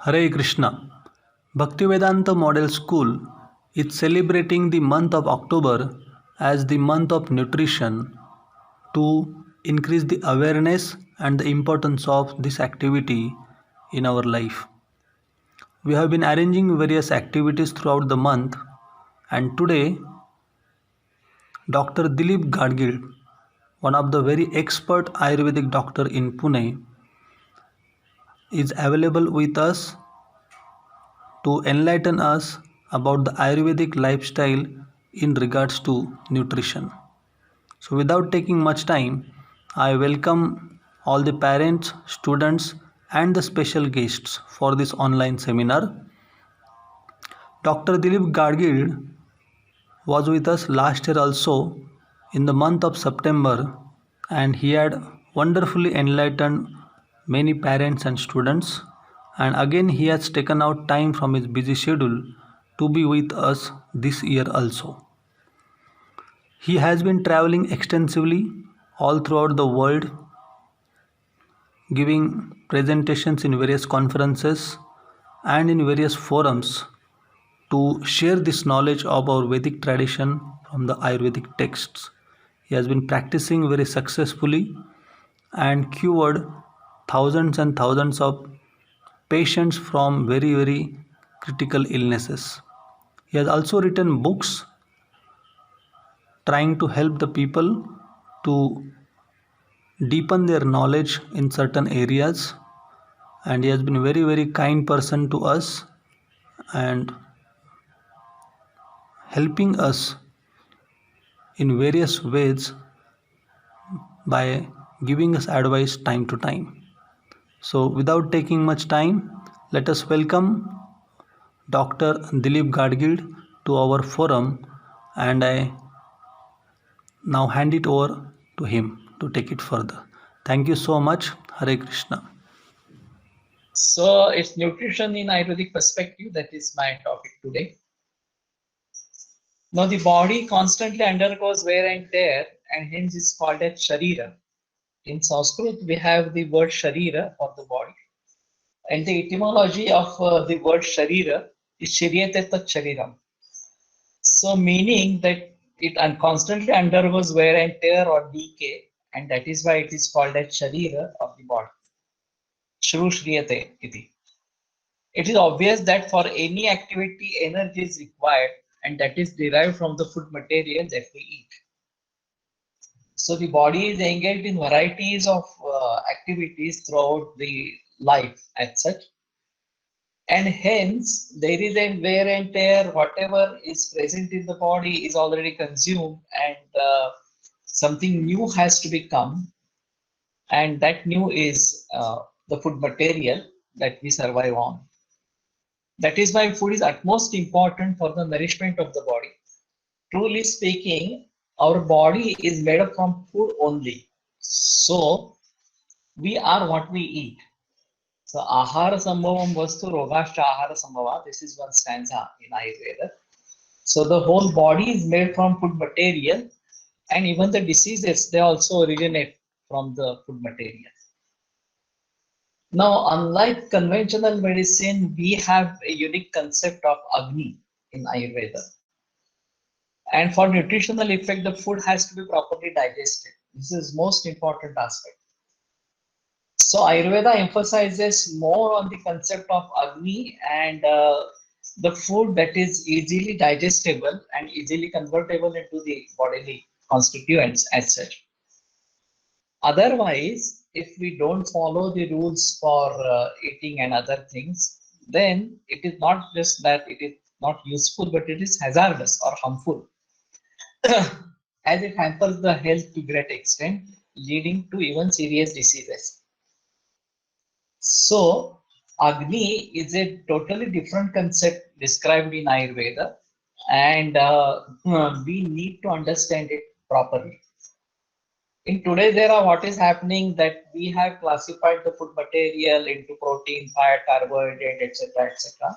Hare Krishna. Bhaktivedanta Model School is celebrating the month of October as the month of nutrition to increase the awareness and the importance of this activity in our life. We have been arranging various activities throughout the month, and today Dr. Dilip Gadgil, one of the very expert Ayurvedic doctor in Pune, is available with us to enlighten us about the Ayurvedic lifestyle in regards to nutrition. So, without taking much time, I welcome all the parents, students, and the special guests for this online seminar. Dr. Dilip Gadgil was with us last year also in the month of September, and he had wonderfully enlightened many parents and students. And again, he has taken out time from his busy schedule to be with us this year also. He has been traveling extensively all throughout the world, giving presentations in various conferences and in various forums to share this knowledge of our Vedic tradition from the Ayurvedic texts. He has been practicing very successfully and cured thousands and thousands of patients from very critical illnesses. He has also written books trying to help the people to deepen their knowledge in certain areas, and he has been a very kind person to us and helping us in various ways by giving us advice time to time. So, without taking much time, let us welcome Dr. Dilip Gadgil to our forum, and I now hand it over to him to take it further. Thank you so much. Hare Krishna. So it's nutrition in Ayurvedic perspective. That is my topic today. Now the body constantly undergoes wear and tear, and hence is called as Sharira. In Sanskrit, we have the word Sharira for the body. And the etymology of the word Sharira is Shiryate Tat Shariram. So meaning that it constantly undergoes wear and tear or decay, and that is why it is called as Sharira of the body. Shru Shriyate iti. It is obvious that for any activity, energy is required, and that is derived from the food material that we eat. So the body is engaged in varieties of activities throughout the life as such. And hence, there is a wear and tear. Whatever is present in the body is already consumed, and something new has to become. And that new is the food material that we survive on. That is why food is utmost important for the nourishment of the body. Truly speaking, our body is made up from food only. So, we are what we eat. So, ahara sambhavam vastu rogascha ahara sambhava. This is one stanza in Ayurveda. So, the whole body is made from food material, and even the diseases, they also originate from the food material. Now, unlike conventional medicine, we have a unique concept of Agni in Ayurveda. And for nutritional effect, the food has to be properly digested. This is most important aspect. So Ayurveda emphasizes more on the concept of Agni and the food that is easily digestible and easily convertible into the bodily constituents as such. Otherwise, if we don't follow the rules for eating and other things, then it is not just that it is not useful, but it is hazardous or harmful, as it hampers the health to great extent, leading to even serious diseases. So, Agni is a totally different concept described in Ayurveda, and we need to understand it properly. In today's era, what is happening that we have classified the food material into protein, fat, carbohydrate, etc., etc.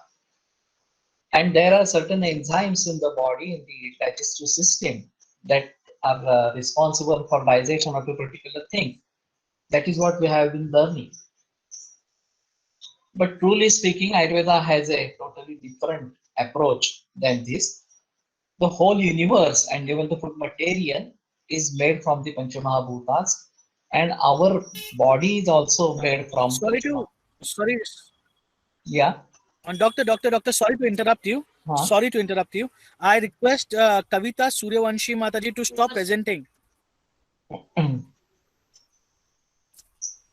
And there are certain enzymes in the body, in the digestive system, that are responsible for digestion of a particular thing. That is what we have been learning. But truly speaking, Ayurveda has a totally different approach than this. The whole universe and even the food material is made from the Panchamahabhutas, and our body is also made from Sorry to, Panchamahabhutas. sorry, Yeah. doctor, sorry to interrupt you. Huh? Sorry to interrupt you. I request Kavita Suryavanshi Mataji to stop presenting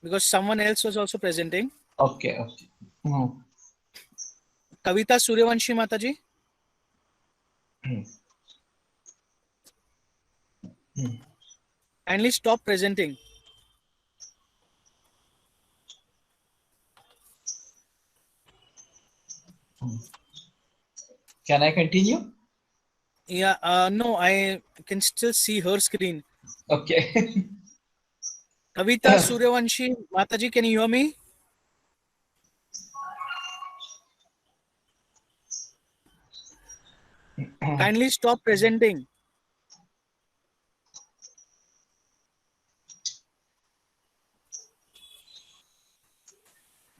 because someone else was also presenting. Okay. Okay. Hmm. Kavita Suryavanshi Mataji. Kindly stop presenting. Can I continue? Yeah, no, I can still see her screen. Okay. Kavita Suryavanshi Mataji, can you hear me? Kindly stop presenting.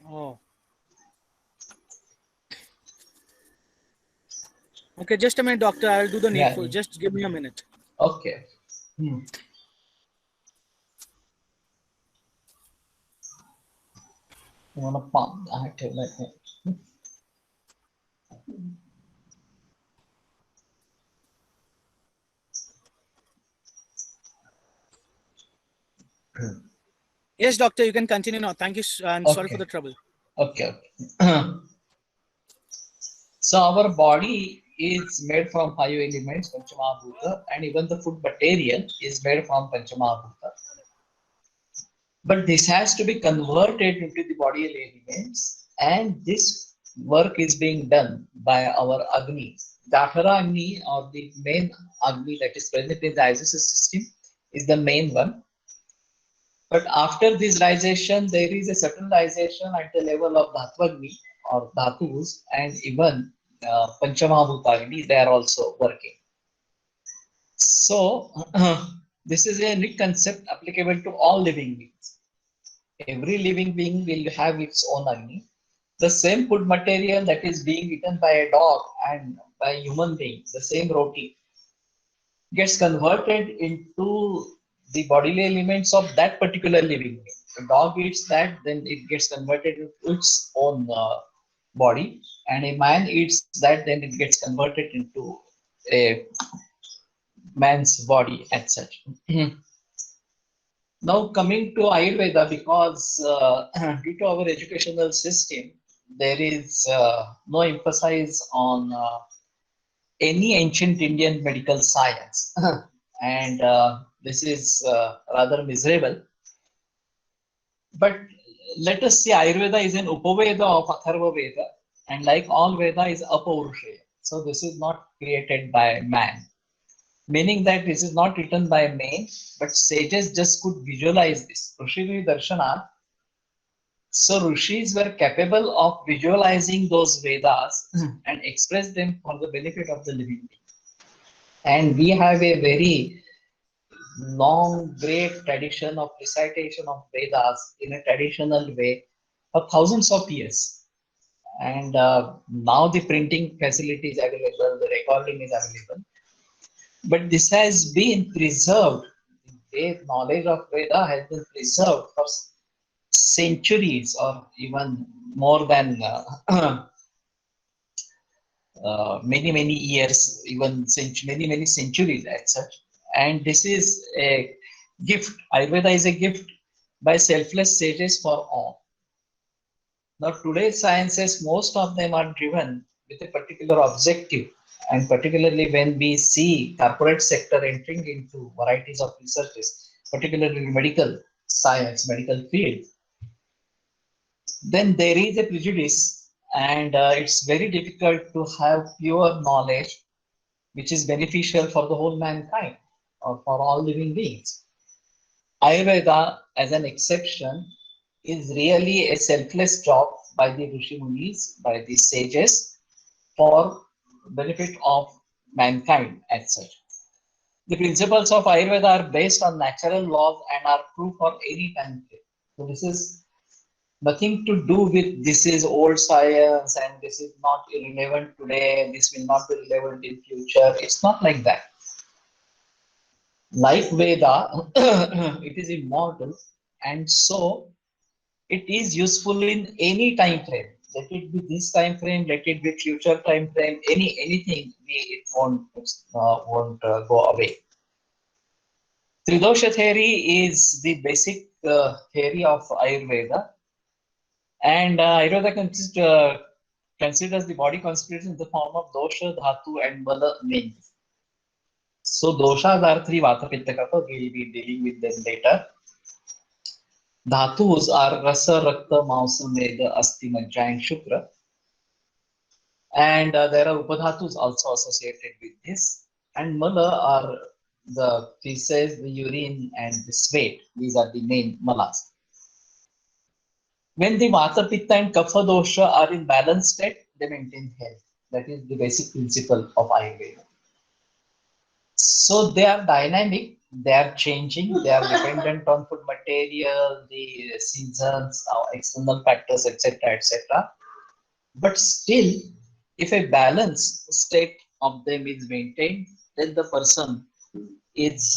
Oh. Okay, just a minute, doctor. I'll do the Yeah. needful. Just give me a minute. Okay. Hmm. You want to pump? I have to let me. Yes, doctor, you can continue now. Thank you. I'm sorry for Okay. the trouble. Okay. So our body is made from five elements, Panchamahabhuta, and even the food material is made from Panchamahabhuta. But this has to be converted into the body elements, and this work is being done by our Agni. The Athara Agni, or the main Agni that is present in the digestive system, is the main one. But after this digestion, there is a certain digestion at the level of Dhatvagni or Dhatus, and even Panchamahabhutagni, they are also working. So, this is a new concept applicable to all living beings. Every living being will have its own Agni. The same food material that is being eaten by a dog and by a human being, the same roti, gets converted into the bodily elements of that particular living being. The dog eats that, then it gets converted into its own body, and a man eats that, then it gets converted into a man's body as such. Now coming to Ayurveda, because due to our educational system, there is no emphasis on any ancient Indian medical science, and this is rather miserable. But let us see, Ayurveda is an Upaveda of Atharva Veda, and like all Veda is Apaurushaya. So this is not created by man, meaning that this is not written by man, but sages just could visualize this. Rishi Darshana. So rishis were capable of visualizing those Vedas and express them for the benefit of the living being. And we have a very long, great tradition of recitation of Vedas in a traditional way for thousands of years. And now the printing facility is available, the recording is available. But this has been preserved. The knowledge of Veda has been preserved for centuries or even more than many years, even many centuries as such. And this is a gift. Ayurveda is a gift by selfless sages for all. Now today's sciences, most of them are driven with a particular objective, and particularly when we see corporate sector entering into varieties of researches, particularly medical science, medical field, then there is a prejudice, and it's very difficult to have pure knowledge which is beneficial for the whole mankind or for all living beings. Ayurveda, as an exception, is really a selfless job by the Rishi Munis, by the sages, for benefit of mankind as such. The principles of Ayurveda are based on natural laws and are true for any time frame. So this is Nothing to do with this is old science and this is not relevant today, this will not be relevant in future. It's not like that. Like Veda, it is immortal, and so it is useful in any time frame. Let it be this time frame, let it be future time frame, anything, it won't go away. Tridosha theory is the basic theory of Ayurveda, and Ayurveda considers the body constituted in the form of dosha, dhatu, and mala mainly. So doshas are three vata, pitta, kapha. We'll be dealing with them later. Dhatus are rasa, rakta, mausa, meda, asti, majja, and shukra. And there are upadhatus also associated with this. And mala are the feces, the urine, and the sweat. These are the main malas. When the vata, pitta, and kapha dosha are in balanced state, they maintain health. That is the basic principle of Ayurveda. So they are dynamic, they are changing, they are dependent on food material, the seasons, external factors, etc., etc. But still, if a balanced state of them is maintained, then the person is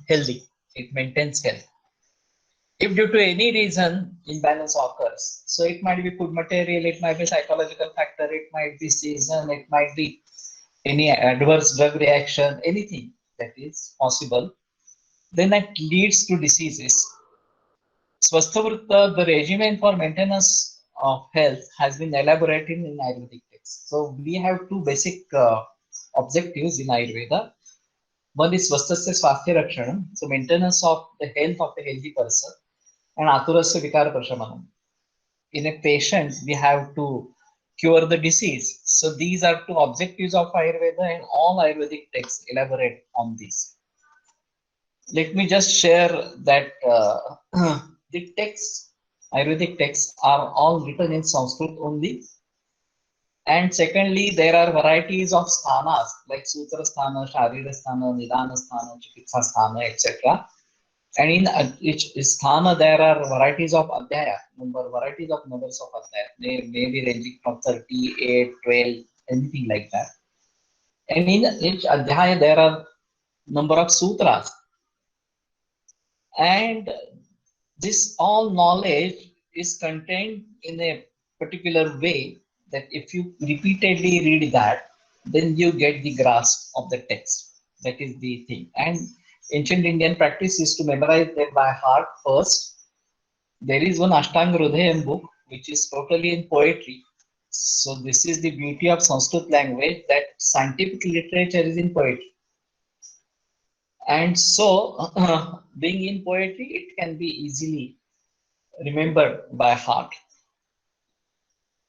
healthy. It maintains health. If due to any reason imbalance occurs, so it might be food material, it might be psychological factor, it might be season, it might be any adverse drug reaction, anything that is possible, then that leads to diseases. Swasthavrutta, the regimen for maintenance of health, has been elaborated in Ayurvedic texts. So we have two basic objectives in Ayurveda. One is Swasthasya Swasthya Rakshanam, so maintenance of the health of a healthy person, and Aturasya Vikara Prashamanam. In a patient, we have to cure the disease. So these are two objectives of Ayurveda, and all Ayurvedic texts elaborate on this. Let me just share that the texts, Ayurvedic texts, are all written in Sanskrit only. And secondly, there are varieties of sthanas like Sutra Sthana, Sharira Sthana, Nidana Sthana, Chikitsa Sthana, etc. And in each sthana, there are varieties of adhyaya, varieties of numbers of adhyaya. They may be ranging from 38, 12, anything like that. And in each adhyaya, there are number of sutras. And this all knowledge is contained in a particular way that if you repeatedly read that, then you get the grasp of the text. That is the thing. And ancient Indian practice is to memorize them by heart first. There is one Ashtanga Hridayam book which is totally in poetry. So this is the beauty of Sanskrit language, that scientific literature is in poetry. And so being in poetry, it can be easily remembered by heart.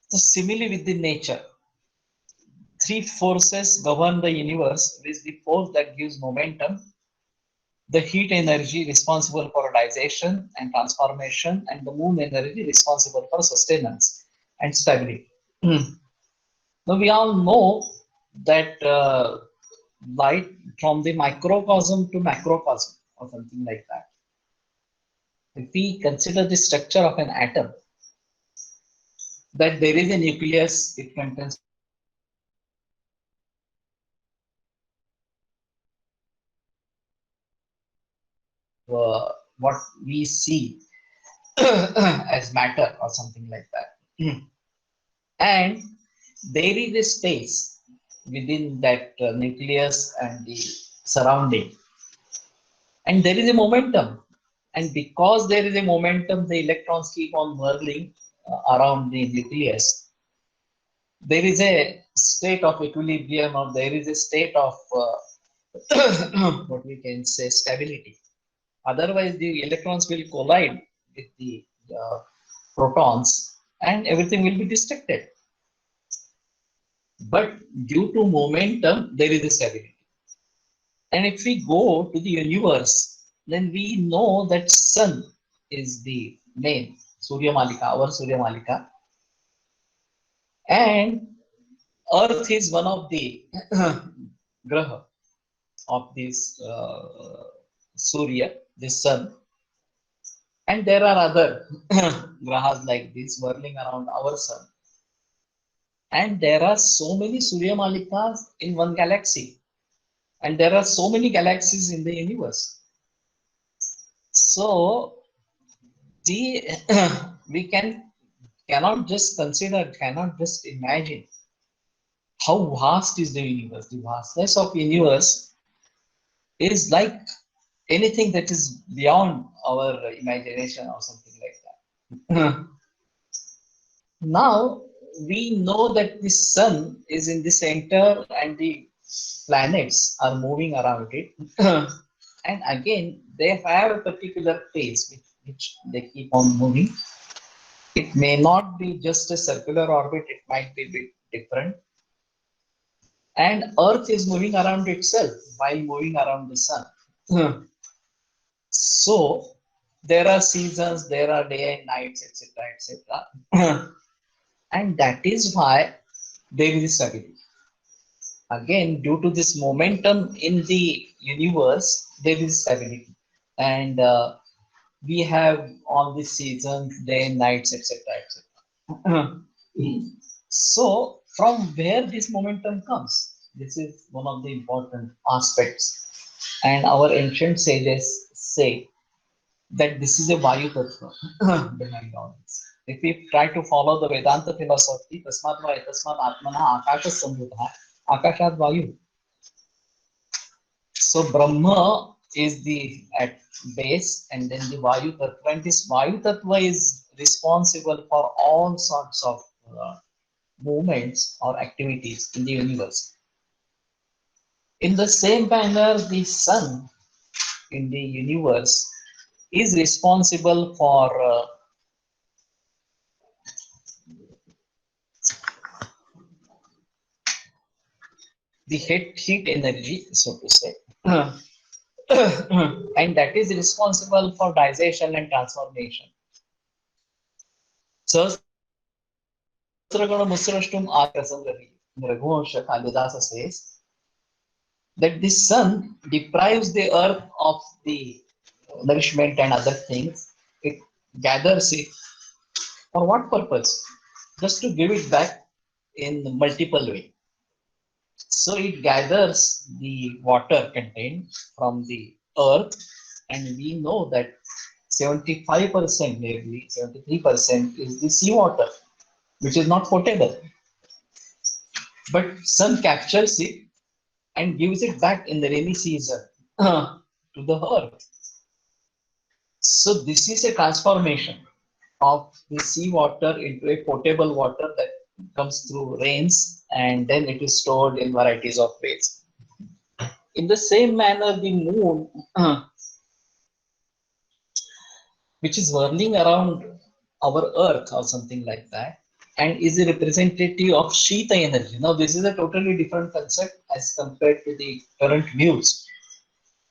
So similarly with the nature, three forces govern the universe, with the force that gives momentum, the heat energy responsible for digestion and transformation, and the moon energy responsible for sustenance and stability. Now we all know that light from the microcosm to macrocosm or something like that. If we consider the structure of an atom, that there is a nucleus, it contains what we see as matter or something like that. And there is a space within that nucleus and the surrounding. And there is a momentum. And because there is a momentum, the electrons keep on whirling around the nucleus. There is a state of equilibrium, or there is a state of what we can say stability. Otherwise, the electrons will collide with the protons and everything will be destructed. But due to momentum, there is a stability. And if we go to the universe, then we know that Sun is the main Surya Malika, our Surya Malika. And Earth is one of the graha of this Surya, this Sun. And there are other grahas like this whirling around our sun. And there are so many Surya Malikas in one galaxy. And there are so many galaxies in the universe. So the we cannot just consider, cannot just imagine how vast is the universe. The vastness of universe is like anything that is beyond our imagination or something like that. Now we know that the sun is in the center and the planets are moving around it. And again, they have a particular pace which they keep on moving. It may not be just a circular orbit, it might be a bit different. And Earth is moving around itself while moving around the sun. So there are seasons, there are day and nights, etc., etc. And that is why there is stability. Again, due to this momentum in the universe, there is stability. And we have all the seasons, day and nights, etc., etc. So from where this momentum comes, this is one of the important aspects. And our ancient sages say that this is a Vayu Tattva behind all this. If we try to follow the Vedanta philosophy, Tasmat va etasmat atmana akasha samvudha, akashat Vayu. So Brahma is the at base, and then the Vayu Tattva. And this Vayu Tattva is responsible for all sorts of movements or activities in the universe. In the same manner, the sun in the universe is responsible for the heat energy, so to say. And that is responsible for digestion and transformation. Sahasraguna Musrashtum Akasangari, Raghuvansha Kalidasa says that the sun deprives the earth of the nourishment and other things. It gathers it. For what purpose? Just to give it back in multiple ways. So it gathers the water contained from the earth, and we know that 75%, nearly 73% is the seawater, which is not potable. But sun captures it and gives it back in the rainy season to the earth. So this is a transformation of the seawater into a potable water that comes through rains, and then it is stored in varieties of ways. In the same manner, the moon, which is whirling around our earth or something like that, and is a representative of Shita energy. Now, this is a totally different concept as compared to the current views.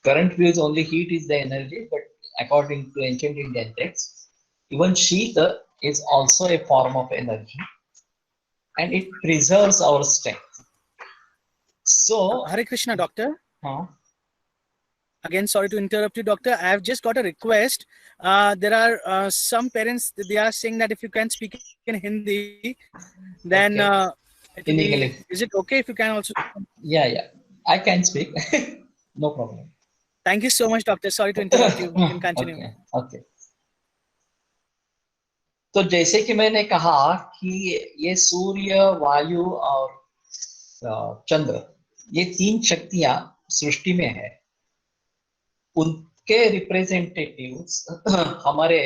Current views, only heat is the energy, but according to ancient Indian texts, even Shita is also a form of energy, and it preserves our strength. So, Hare Krishna, doctor. huh? Again, sorry to interrupt you, doctor. I have just got a request. There are some parents, they are saying that if you can speak in Hindi, then In is it okay if you can also? Yeah, I can speak. No problem. Thank you so much, doctor. Sorry to interrupt you. You can continue. Okay. तो जैसे कि मैंने कहा कि ये सूर्य, वायु और चंद्र, ये तीन शक्तियां सृष्टि में है, उनके रिप्रेजेंटेटिव्स हमारे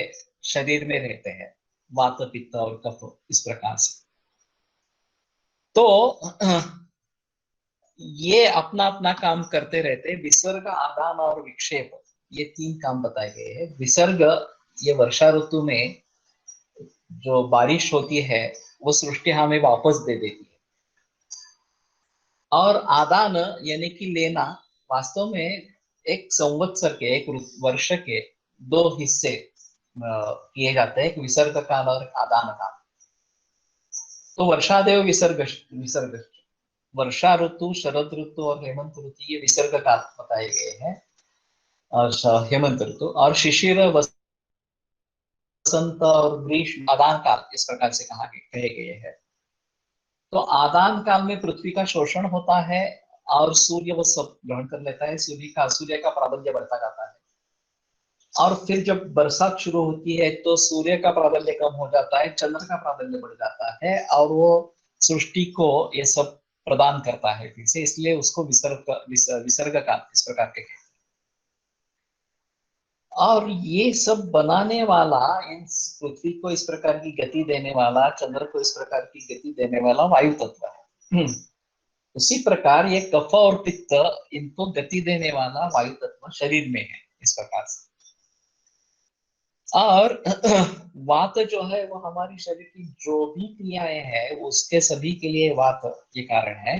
शरीर में रहते हैं, वात, पित्त और कफ, इस प्रकार से. तो ये अपना अपना काम करते रहते. विसर्ग, आदान और विक्षेप, ये तीन काम बताए गए हैं. विसर्ग, ये वर्षा ऋतु में जो बारिश होती है वो सृष्टि हमें वापस दे देती है. और आदान यानी कि लेना, वास्तव में एक संवत्सर के, एक वर्ष के दो हिस्से किए जाते हैं, एक विसर्ग काल और आदान काल. तो वर्षादेव विसर्ग, वर्षा ऋतु, शरद ऋतु और हेमंत ऋतु, ये विसर्ग काल बताए गए हैं, और हेमंत ऋतु. और शिशिर, वसंत और ग्रीष्म आदान काल इस प्रकार से कहे गए हैं। तो आदान काल में पृथ्वी का शोषण होता है और सूर्य वो सब ग्रहण कर लेता है, सूर्य का प्राबल्य बढ़ता जाता है। और फिर जब बरसात शुरू होती है तो सूर्य का प्राबल्य कम हो जाता है, चंद्र का प्राबल्य बढ़ जाता है और वो सृष्टि को ये सब प्रदान करता है फिर से, इसलिए उसको विसर्ग काल इस प्रकार के कहते हैं। और ये सब बनाने वाला, इन पृथ्वी को इस प्रकार की गति देने वाला, चंद्र को इस प्रकार की गति देने वाला वायु तत्व है। उसी प्रकार ये कफ और पित्त, इनको गति देने वाला वायु तत्व शरीर में है इस प्रकार से। और वात जो है वो हमारी शरीर की जो भी क्रियाएं हैं उसके सभी के लिए वात ये कारण है।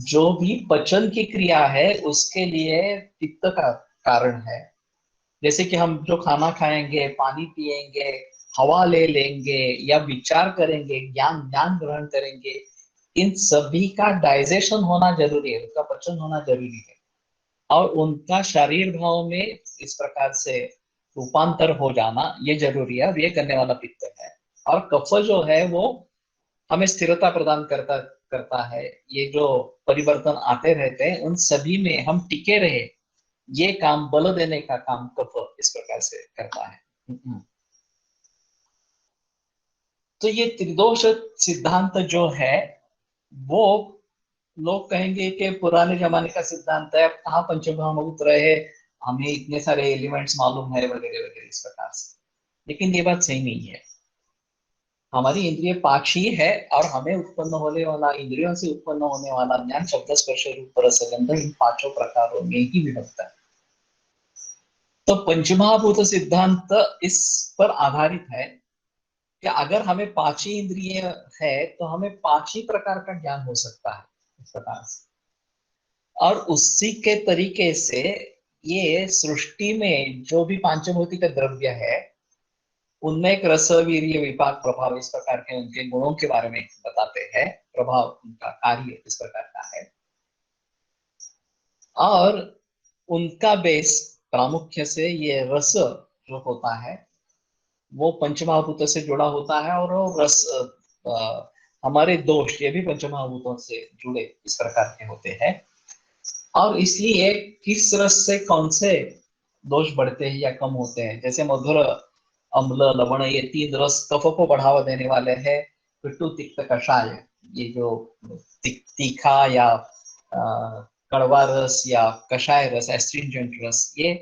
जो भी पचन की क्रिया है उसके लिए पित्त का कारण है। जैसे कि हम जो खाना खाएंगे, पानी पिएंगे, हवा ले लेंगे या विचार करेंगे, ज्ञान ग्रहण करेंगे, इन सभी का डाइजेशन होना जरूरी है, उनका पचन होना जरूरी है और उनका शरीर भाव में इस प्रकार से रूपांतर हो जाना ये जरूरी है, और ये करने वाला पित्त है। और कफ जो है वो हमें स्थिरता प्रदान करता है। ये जो परिवर्तन आते रहते हैं उन सभी में हम टिके रहे, ये काम, बल देने का काम कफ इस प्रकार से करता है। तो ये त्रिदोष सिद्धांत जो है वो लोग कहेंगे कि पुराने जमाने का सिद्धांत है, अब कहाँ पंचमहाभूत रहे, हमें इतने सारे एलिमेंट्स मालूम है वगैरह वगैरह इस प्रकार से। लेकिन ये बात सही नहीं है। हमारी इंद्रिय पांच ही है और हमें उत्पन्न होने वाला, इंद्रियों से उत्पन्न होने वाला ज्ञान शब्द स्पर्श रूप रस गंध इन पांचों प्रकारों में ही विभक्त है। तो पंचमहाभूत सिद्धांत इस पर आधारित है कि अगर हमें पांच ही इंद्रिय है तो हमें पांच ही प्रकार का ज्ञान हो सकता है इस प्रकार से। और उसी के तरीके से ये सृष्टि में जो भी पांचभौतिक द्रव्य है उनमें एक रस, वीर्य, विपाक, प्रभाव इस प्रकार के उनके गुणों के बारे में बताते हैं। प्रभाव उनका कार्य इस प्रकार का है और उनका बेस प्रामुख्य से ये रस जो होता है वो पंचमहाभूतों से जुड़ा होता है और वो रस हमारे दोष ये भी पंचमहाभूतों से जुड़े इस प्रकार के होते हैं। और इसलिए किस रस से कौन से दोष बढ़ते हैं या कम होते हैं, जैसे मधुर, अम्ल, लवण ये तीन रस कफ को बढ़ावा देने वाले हैं। पिट्टू, तिक्त, कषाय ये जो तीखा या कड़वा रस या कषाय रस, एस्ट्रिंजेंट रस, ये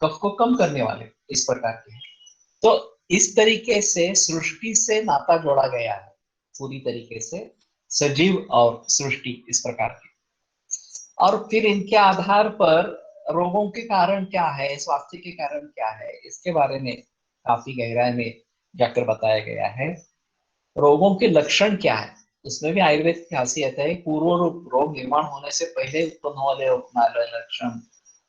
कफ को कम करने वाले इस प्रकार के हैं। तो इस तरीके से सृष्टि से नाता जोड़ा गया है पूरी तरीके से, सजीव और सृष्टि इस प्रकार की। और फिर इनके आधार पर रोगों के कारण क्या है, स्वास्थ्य के कारण क्या है, इसके बारे में काफी गहराई में जाकर बताया गया है। रोगों के लक्षण क्या है, उसमें भी आयुर्वेद की खासियत है। पूर्व रोग निर्माण होने से पहले उत्पन्न वाले लक्षण,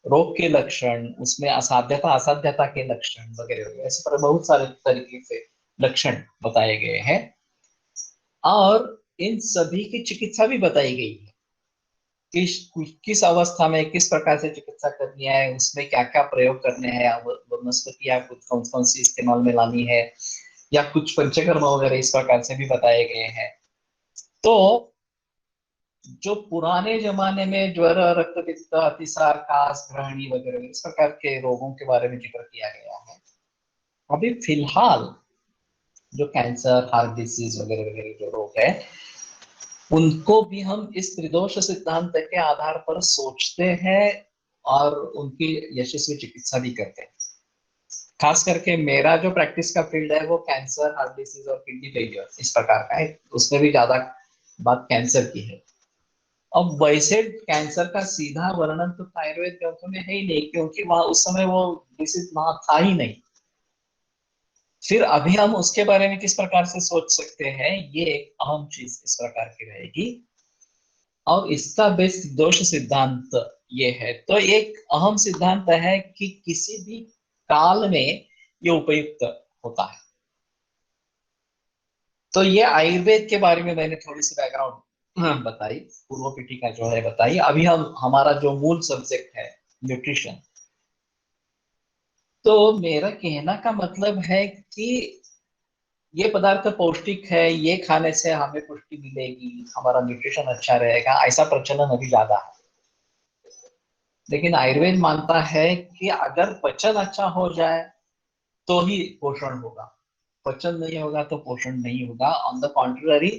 रोग के लक्षण, उसमें असाध्यता असाध्यता के लक्षण वगैरह, ऐसे पर बहुत सारे तरीके से लक्षण बताए गए हैं और इन सभी की चिकित्सा भी बताई गई है। किस अवस्था में किस प्रकार से चिकित्सा करनी है, उसमें क्या क्या प्रयोग करने हैं, वनस्पतियां कौन कौन सी इस्तेमाल में लानी है, या कुछ पंचकर्म वगैरह इस प्रकार से भी बताए गए हैं। तो जो पुराने जमाने में ज्वर, रक्तपित्त, अतिसार, कास, ग्रहणी वगैरह इस प्रकार के रोगों के बारे में जिक्र किया गया है, अभी फिलहाल जो कैंसर, हार्ट डिसीज वगैरह वगैरह जो रोग है उनको भी हम इस त्रिदोष सिद्धांत के आधार पर सोचते हैं और उनकी यशस्वी चिकित्सा भी करते हैं। खास करके मेरा जो प्रैक्टिस का फील्ड है वो कैंसर, हार्ट डिसीज और किडनी फेलियर इस प्रकार का है, उसमें भी ज्यादा बात कैंसर की है। अब वैसे कैंसर का सीधा वर्णन तो आयुर्वेद ग्रंथों में है ही नहीं, क्योंकि वहां उस समय वो डिसीज वहां था ही नहीं। फिर अभी हम उसके बारे में किस प्रकार से सोच सकते हैं, ये एक अहम चीज इस प्रकार की रहेगी और इसका बेस दोष सिद्धांत ये है। तो एक अहम सिद्धांत है कि किसी भी काल में ये उपयुक्त होता है। तो ये आयुर्वेद के बारे में मैंने थोड़ी सी बैकग्राउंड बताई, पूर्व पीठिका जो है बताई। अभी हम हमारा जो मूल सब्जेक्ट है न्यूट्रिशन, तो मेरा कहना का मतलब है कि ये पदार्थ पौष्टिक है, ये खाने से हमें पुष्टि मिलेगी, हमारा न्यूट्रिशन अच्छा रहेगा, ऐसा प्रचलन अभी ज्यादा है। लेकिन आयुर्वेद मानता है कि अगर पचन अच्छा हो जाए तो ही पोषण होगा, पचन नहीं होगा तो पोषण नहीं होगा। ऑन द कॉन्ट्ररी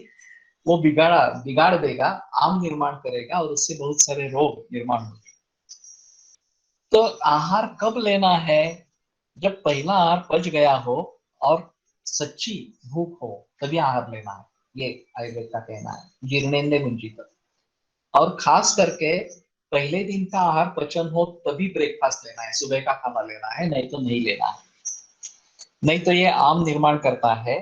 वो बिगाड़ देगा, आम निर्माण करेगा और उससे बहुत सारे रोग निर्माण होंगे। तो आहार कब लेना है? जब पहला आहार पच गया हो और सच्ची भूख हो तभी आहार लेना है, ये आयुर्वेद का कहना है, जीर्णेन्द्रिय मुंजित। और खास करके पहले दिन का आहार पचन हो तभी ब्रेकफास्ट लेना है, सुबह का खाना लेना है, नहीं तो नहीं लेना है। नहीं तो ये आम निर्माण करता है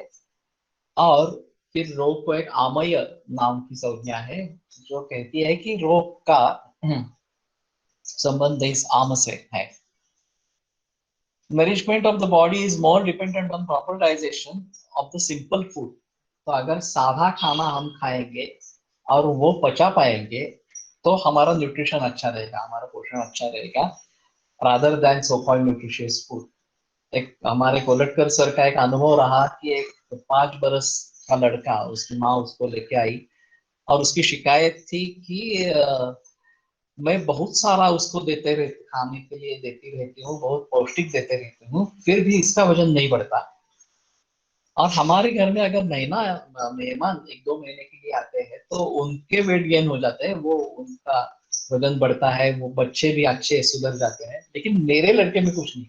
और फिर रोग को एक आमय नाम की संज्ञा है जो कहती है कि रोग का संबंध इस आम से है। Nourishment of the body is more dependent on proper digestion of the simple food. तो अगर सादा खाना हम खाएंगे और वो पचा पाएंगे तो हमारा न्यूट्रिशन अच्छा रहेगा, हमारा पोषण अच्छा रहेगा, rather than so called nutritious food. एक हमारे कोलटकर सर का एक अनुभव रहा कि एक 5 बरस का लड़का, उसकी माँ उसको लेके आई और उसकी शिकायत थी कि मैं बहुत सारा उसको देते रहती, खाने के लिए देती रहती हूँ, बहुत पौष्टिक देते रहती हूँ, फिर भी इसका वजन नहीं बढ़ता। और हमारे घर में अगर मेहमान 1-2 महीने के लिए आते हैं तो उनके वेट गेन हो जाते हैं, वो उनका वजन बढ़ता है, वो बच्चे भी अच्छे सुधर जाते हैं, लेकिन मेरे लड़के में कुछ नहीं।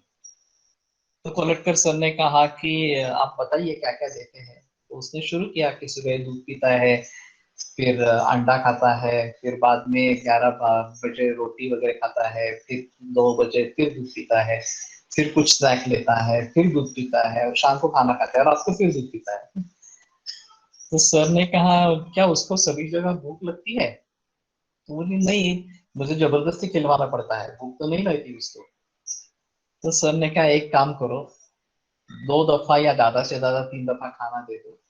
तो कोलटकर सर ने कहा कि आप बताइए क्या क्या देते हैं। तो उसने शुरू किया कि सुबह दूध पीता है, फिर अंडा खाता है, फिर बाद में 11 बजे रोटी वगैरह खाता है, फिर 2 बजे फिर दूध पीता है, फिर कुछ स्नैक लेता है, फिर दूध पीता है, और शाम को खाना खाता है, रात को फिर दूध पीता है। तो सर ने कहा क्या उसको सभी जगह भूख लगती है? तो बोली नहीं, मुझे जबरदस्ती खिलवाना पड़ता है, भूख तो नहीं लगती उसको। तो सर ने कहा एक काम करो, 2 दफा या ज्यादा से ज्यादा 3 दफा खाना दे दो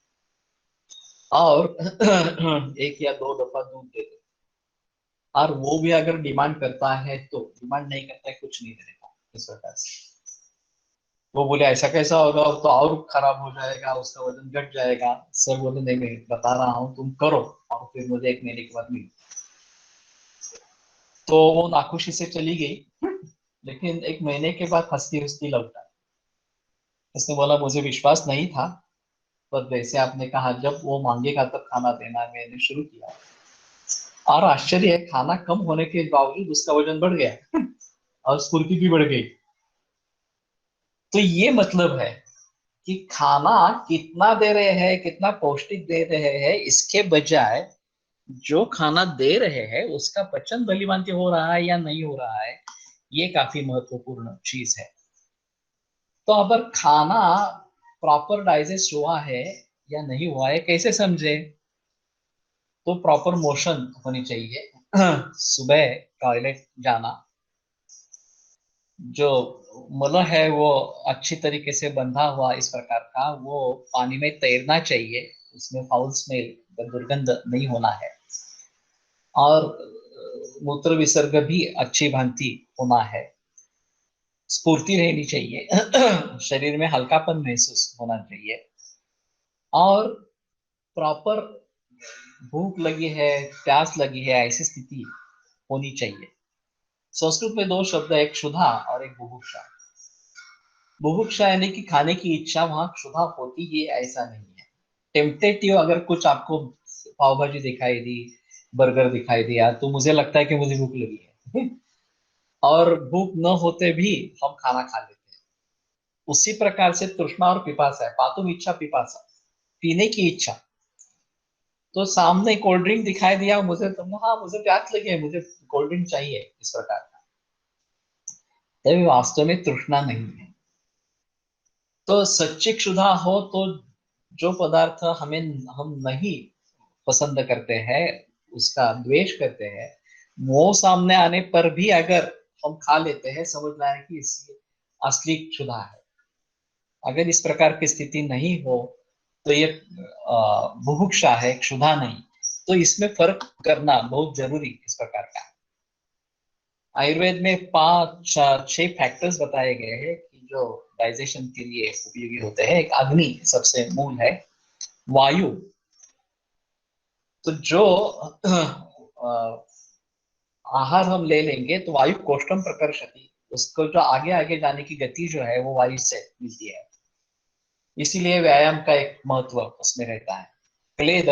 और 1 या 2 दफा दूध दे दो। और वो भी अगर डिमांड करता है तो, डिमांड नहीं करता है कुछ नहीं देगा इस प्रकार से। वो बोले ऐसा कैसा होगा, तो और खराब हो जाएगा, उसका वजन घट जाएगा। सर बोले नहीं नहीं, बता रहा हूँ तुम करो और फिर मुझे 1 महीने के बाद मिलो। तो वो नाखुशी से चली गई, लेकिन 1 महीने के बाद हंसती हंसती लौटा। उसने बोला मुझे विश्वास नहीं था, पर जैसे आपने कहा जब वो मांगेगा तब खाना देना मैंने शुरू किया। और आश्चर्य है, खाना कम होने के बावजूद उसका वजन बढ़ गया और स्फूर्ति भी बढ़ गई। तो ये मतलब है कि खाना कितना दे रहे हैं, कितना पौष्टिक दे रहे हैं, इसके बजाय जो खाना दे रहे हैं उसका पचन भलीभांति हो रहा है या नहीं हो रहा है, ये काफी महत्वपूर्ण चीज है। तो अगर खाना प्रॉपर डाइजेस्ट हुआ है या नहीं हुआ है कैसे समझे? तो प्रॉपर मोशन होनी चाहिए, सुबह टॉयलेट जाना, जो मल है वो अच्छी तरीके से बंधा हुआ इस प्रकार का, वो पानी में तैरना चाहिए, उसमें फाउल स्मेल, दुर्गंध नहीं होना है। और मूत्र विसर्ग भी अच्छी भांति होना है, स्फूर्ति रहनी चाहिए, शरीर में हल्कापन महसूस होना चाहिए, और प्रॉपर भूख लगी है, प्यास लगी है, ऐसी स्थिति होनी चाहिए। संस्कृत में 2 शब्द है, एक क्षुधा और एक बुभुक्षा। बुभुक्षा यानी कि खाने की इच्छा, वहां क्षुधा होती ही ऐसा नहीं है। टेम्पटेटिव, अगर कुछ आपको पाव भाजी दिखाई दी, बर्गर दिखाई दिया, तो मुझे लगता है कि मुझे भूख लगी है और भूख न होते भी हम खाना खा लेते हैं। उसी प्रकार से तृष्णा और पिपासा है, पातुम इच्छा पिपासा, पीने की इच्छा। तो सामने कोल्ड ड्रिंक दिखाई दिया मुझे, तो हाँ मुझे प्यास लगी है, मुझे कोल्ड ड्रिंक चाहिए, इस प्रकार का। तभी वास्तव में तृष्णा नहीं है। तो सच्ची क्षुधा हो तो जो पदार्थ हम नहीं पसंद करते हैं, उसका द्वेष करते हैं, वो सामने आने पर भी अगर हम खा लेते हैं, समझना है कि इसकी असली क्षुधा है। अगर इस प्रकार की स्थिति नहीं हो तो ये बुभुक्षा है, क्षुधा नहीं। तो इसमें फर्क करना बहुत जरूरी इस प्रकार का है। आयुर्वेद में 5-6 फैक्टर्स बताए गए हैं कि जो डाइजेशन के लिए उपयोगी होते हैं। एक अग्नि सबसे मूल है, वायु। तो जो आहार हम ले लेंगे तो वायु कोष्ठम प्रकर्षति, उसको जो आगे आगे जाने की गति जो है वो वायु से मिलती है। इसीलिए व्यायाम का एक महत्व उसमें रहता है। क्लेद,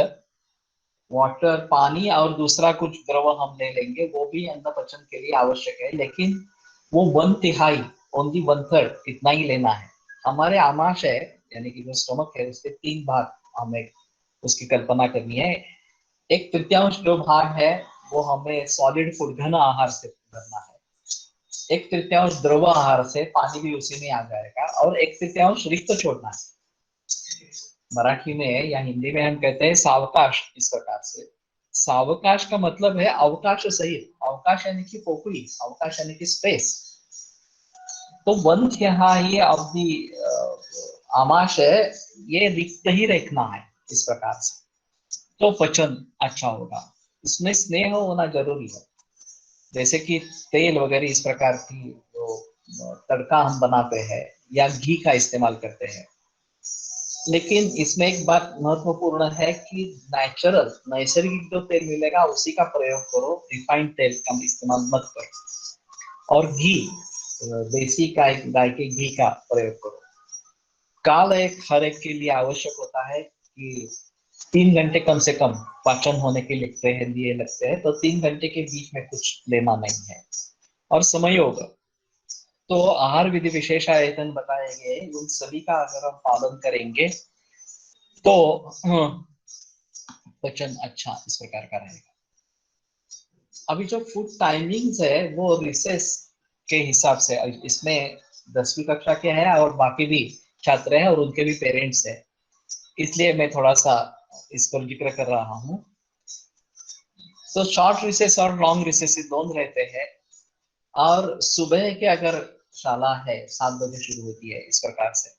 वाटर, पानी और दूसरा कुछ द्रव हम ले लेंगे, वो भी अन्न पचन के लिए आवश्यक है, लेकिन वो 1/3, ओनली 1/3 इतना ही लेना है। हमारे आमाशय यानी कि जो स्टमक है उसके 3 भाग हमें उसकी कल्पना करनी है। 1/3 जो भाग है वो हमें सॉलिड फूड, घन आहार से भरना है। 1/3 द्रव आहार से, पानी भी उसी में आ जाएगा, और 1/3 रिक्त छोड़ना है। मराठी में या हिंदी में हम कहते हैं सावकाश। इस प्रकार से सावकाश का मतलब है अवकाश सहित। अवकाश यानी कि पोकळी, अवकाश यानी कि स्पेस। तो 1/3 अवधि आमाशय ये रिक्त ही रखना है इस प्रकार से, तो पचन अच्छा होगा। इसमें स्नेह होना जरूरी है, जैसे कि तेल वगैरह इस प्रकार की जो तड़का हम बनाते हैं या घी का इस्तेमाल करते हैं। लेकिन इसमें एक बात महत्वपूर्ण है कि नेचुरल, नैसर्गिक जो तेल मिलेगा उसी का प्रयोग करो, रिफाइंड तेल का इस्तेमाल मत करो। और घी, देसी गाय के घी का प्रयोग करो। काल एक हर एक के लिए आवश्यक होता है कि 3 घंटे कम से कम पाचन होने के लिए लगते हैं, तो 3 घंटे के बीच में कुछ लेना नहीं है। और समयोग, तो आहार विधि विशेष आयतन बताए गए, उन सभी का अगर हम पालन करेंगे तो पचन अच्छा इस प्रकार का रहेगा। अभी जो फूड टाइमिंग्स है वो रिसेस के हिसाब से, इसमें 10वीं कक्षा के हैं और बाकी भी छात्र हैं और उनके भी पेरेंट्स हैं, इसलिए मैं थोड़ा सा इस पर जिक्र कर रहा हूँ। तो शॉर्ट रिसेस और लॉन्ग रिसेस दोनों रहते हैं। और सुबह के अगर शाला है 7 बजे शुरू होती है इस प्रकार से,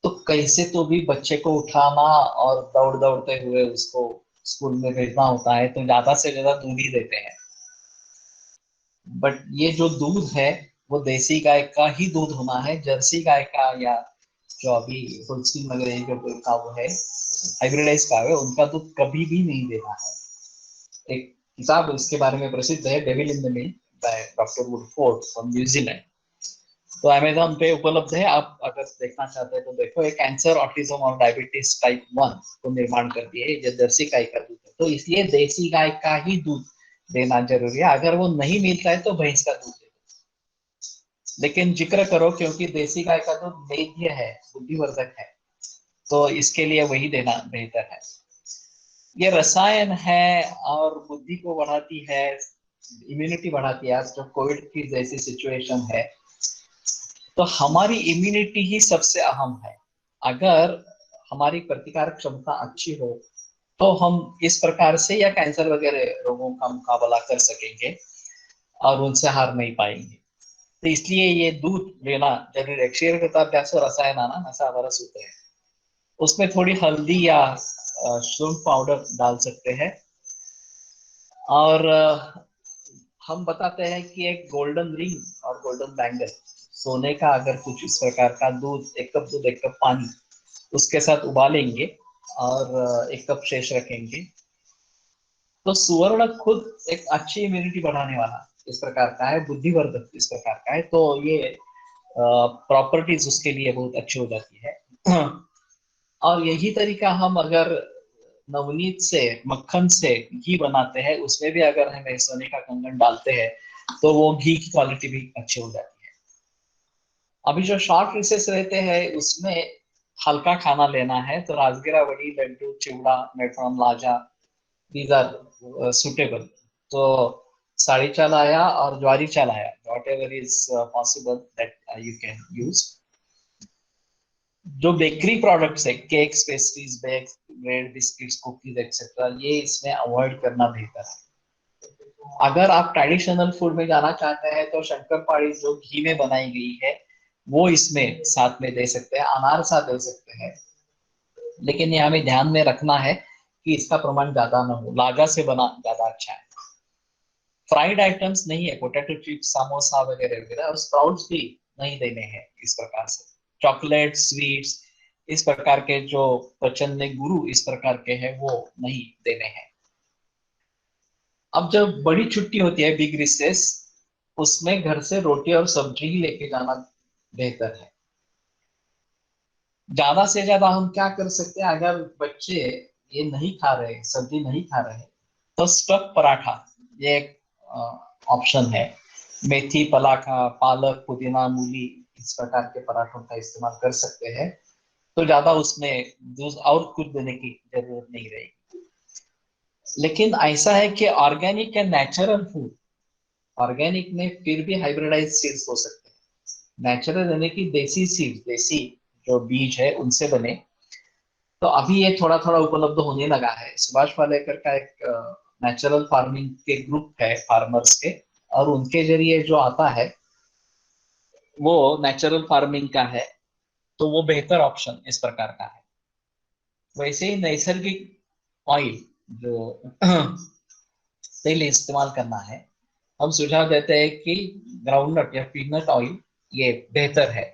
तो कैसे तो भी बच्चे को उठाना और दौड़ते हुए उसको स्कूल में भेजना होता है, तो ज्यादा से ज्यादा दूध ही देते हैं। बट ये जो दूध है वो देसी गाय का ही दूध होना है। जर्सी गाय का या जो अभी होल्स्टीन वगैरह जो काऊ है, हाइब्रिडाइज काऊ है, उनका दूध कभी भी नहीं देना है। एक किताब इसके बारे में प्रसिद्ध है, devil in the milk by doctor Woodford from New Zealand, तो अमेजोन पे उपलब्ध है। आप अगर देखना चाहते हैं तो देखो। एक कैंसर, ऑटिज्म और डायबिटीज टाइप 1 को निर्माण करती है ये जर्सी गाय का दूध है। तो इसलिए देसी गाय का ही दूध देना जरूरी है। अगर वो नहीं मिलता है तो भैंस का दूध दे दो। लेकिन जिक्र करो क्योंकि देसी गाय का दूध वैद्य है, बुद्धिवर्धक है, तो इसके लिए वही देना बेहतर है। ये रसायन है और बुद्धि को बढ़ाती है, इम्यूनिटी बढ़ाती है। आज जो कोविड की जैसी सिचुएशन है, तो हमारी इम्यूनिटी ही सबसे अहम है। अगर हमारी प्रतिकारक क्षमता अच्छी हो तो हम इस प्रकार से या कैंसर वगैरह रोगों का मुकाबला कर सकेंगे और उनसे हार नहीं पाएंगे। तो इसलिए ये दूध लेना जरूरी है। क्षीरकृताभ्यास रसायन आना ऐसा हमारा सूत्र है। उसमें थोड़ी हल्दी या शुंठ पाउडर डाल सकते हैं। और हम बताते हैं कि एक गोल्डन रिंग और गोल्डन बैंगल, सोने का अगर कुछ इस प्रकार का दूध, 1 कप दूध 1 कप पानी उसके साथ उबालेंगे और 1 कप शेष रखेंगे, तो सुवर्ण खुद एक अच्छी इम्यूनिटी बढ़ाने वाला इस प्रकार का है, बुद्धिवर्धक इस प्रकार का है। तो ये प्रॉपर्टीज उसके लिए बहुत अच्छी हो जाती है। और यही तरीका हम अगर नवनीत से, मक्खन से घी बनाते हैं, उसमें भी अगर हम सोने का कंगन डालते हैं तो वो घी की क्वालिटी भी अच्छी हो जाती है। अभी जो शॉर्ट रिसेस रहते हैं उसमें हल्का खाना लेना है, तो राजगिरा, वड़ी, लड्डू, चिवड़ा, मेफ्रॉन, लाजा, दीज आर सुटेबल। तो साड़ी चलाया और ज्वारी चलाया, what ever is possible that you can use. जो बेकरी प्रोडक्ट्स है, cakes, pastries, bread, biscuits, cookies etcetera, ये इसमें अवॉइड करना बेहतर है। अगर आप ट्रेडिशनल फूड में जाना चाहते हैं तो शंकरपाड़ी जो घी में बनाई गई है वो इसमें साथ में दे सकते हैं, अनारसा दे सकते हैं। लेकिन ये हमें ध्यान में रखना है कि इसका प्रमाण ज्यादा ना हो, लागा से बना ज्यादा अच्छा है। फ्राइड आइटम्स नहीं है, पोटैटो चिप्स, समोसा वगैरह वगैरह, और स्प्राउट्स भी नहीं देने हैं इस प्रकार से। चॉकलेट, स्वीट्स, इस प्रकार के जो पचन में गुरु इस प्रकार के हैं वो नहीं देने हैं। अब जब बड़ी छुट्टी होती है, बिग रिसेस, उसमें घर से रोटी और सब्जी ही लेके जाना बेहतर है। ज्यादा से ज्यादा हम क्या कर सकते हैं, अगर बच्चे ये नहीं खा रहे, सब्जी नहीं खा रहे, तो स्टफ पराठा ये एक ऑप्शन है। मेथी, पलाखा, पालक, पुदीना, मूली, इस प्रकार के पराठों का इस्तेमाल कर सकते हैं। तो ज्यादा उसमें दूध और कुछ देने की जरूरत नहीं रहेगी। लेकिन ऐसा है कि ऑर्गेनिक या नेचुरल फूड, ऑर्गेनिक में फिर भी हाइब्रिडाइज सीड्स हो सकते हैं। नेचुरल यानी कि देसी सीड, देसी जो बीज है उनसे बने, तो अभी ये थोड़ा थोड़ा उपलब्ध होने लगा है। सुभाष पालेकर का एक नेचुरल फार्मिंग के ग्रुप है फार्मर्स के, और उनके जरिए जो आता है वो नेचुरल फार्मिंग का है, तो वो बेहतर ऑप्शन इस प्रकार का है। वैसे ही नैसर्गिक ऑयल जो तेल इस्तेमाल करना है, हम सुझाव देते हैं कि ग्राउंडनट या पीनट ऑयल ये बेहतर है।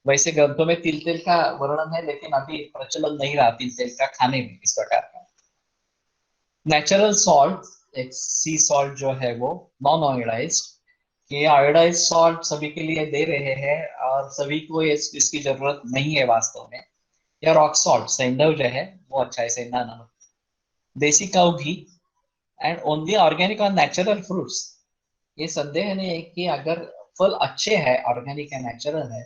वैसे ग्रंथों में तिल तेल का वर्णन है, लेकिन अभी प्रचलन नहीं रहा तिल तेल का खाने में इस प्रकार का। नेचुरल सॉल्ट, एक सी सॉल्ट जो है वो नॉन आयोडाइज्ड, ये आयोडाइज सॉल्ट सभी के लिए दे रहे हैं और सभी को इसकी जरूरत नहीं है वास्तव में। या रॉक सॉल्ट, सेंधव जो है वो अच्छा है, सेंधा नमक, देसी काऊ घी, एंड ओनली ऑर्गेनिक और नेचुरल फ्रूट्स। ये संदेह नहीं है कि अगर फल अच्छे हैं, ऑर्गेनिक है, नेचुरल है,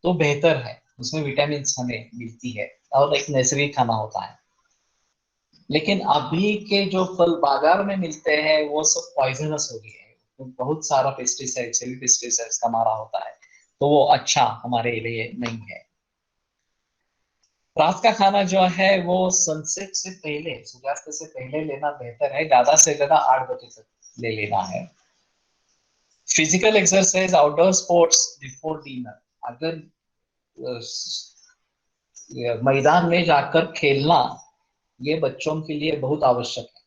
तो बेहतर है, उसमें विटामिन हमें मिलती है और एक नैसर्गिक खाना होता है। लेकिन अभी के जो फल बाजार में मिलते हैं वो सब पॉइजनस हो गए हैं, तो बहुत सारा पेस्टिसाइड, हेवी पेस्टिसाइड्स का मारा होता है, तो वो अच्छा हमारे लिए नहीं है। रात का खाना जो है वो सनसेट से पहले, सूर्यास्त से पहले लेना बेहतर है, ज्यादा से ज्यादा 8 बजे तक ले लेना है। Physical exercise, outdoor sports before dinner, अगर मैदान में जाकर खेलना ये बच्चों के लिए बहुत आवश्यक है।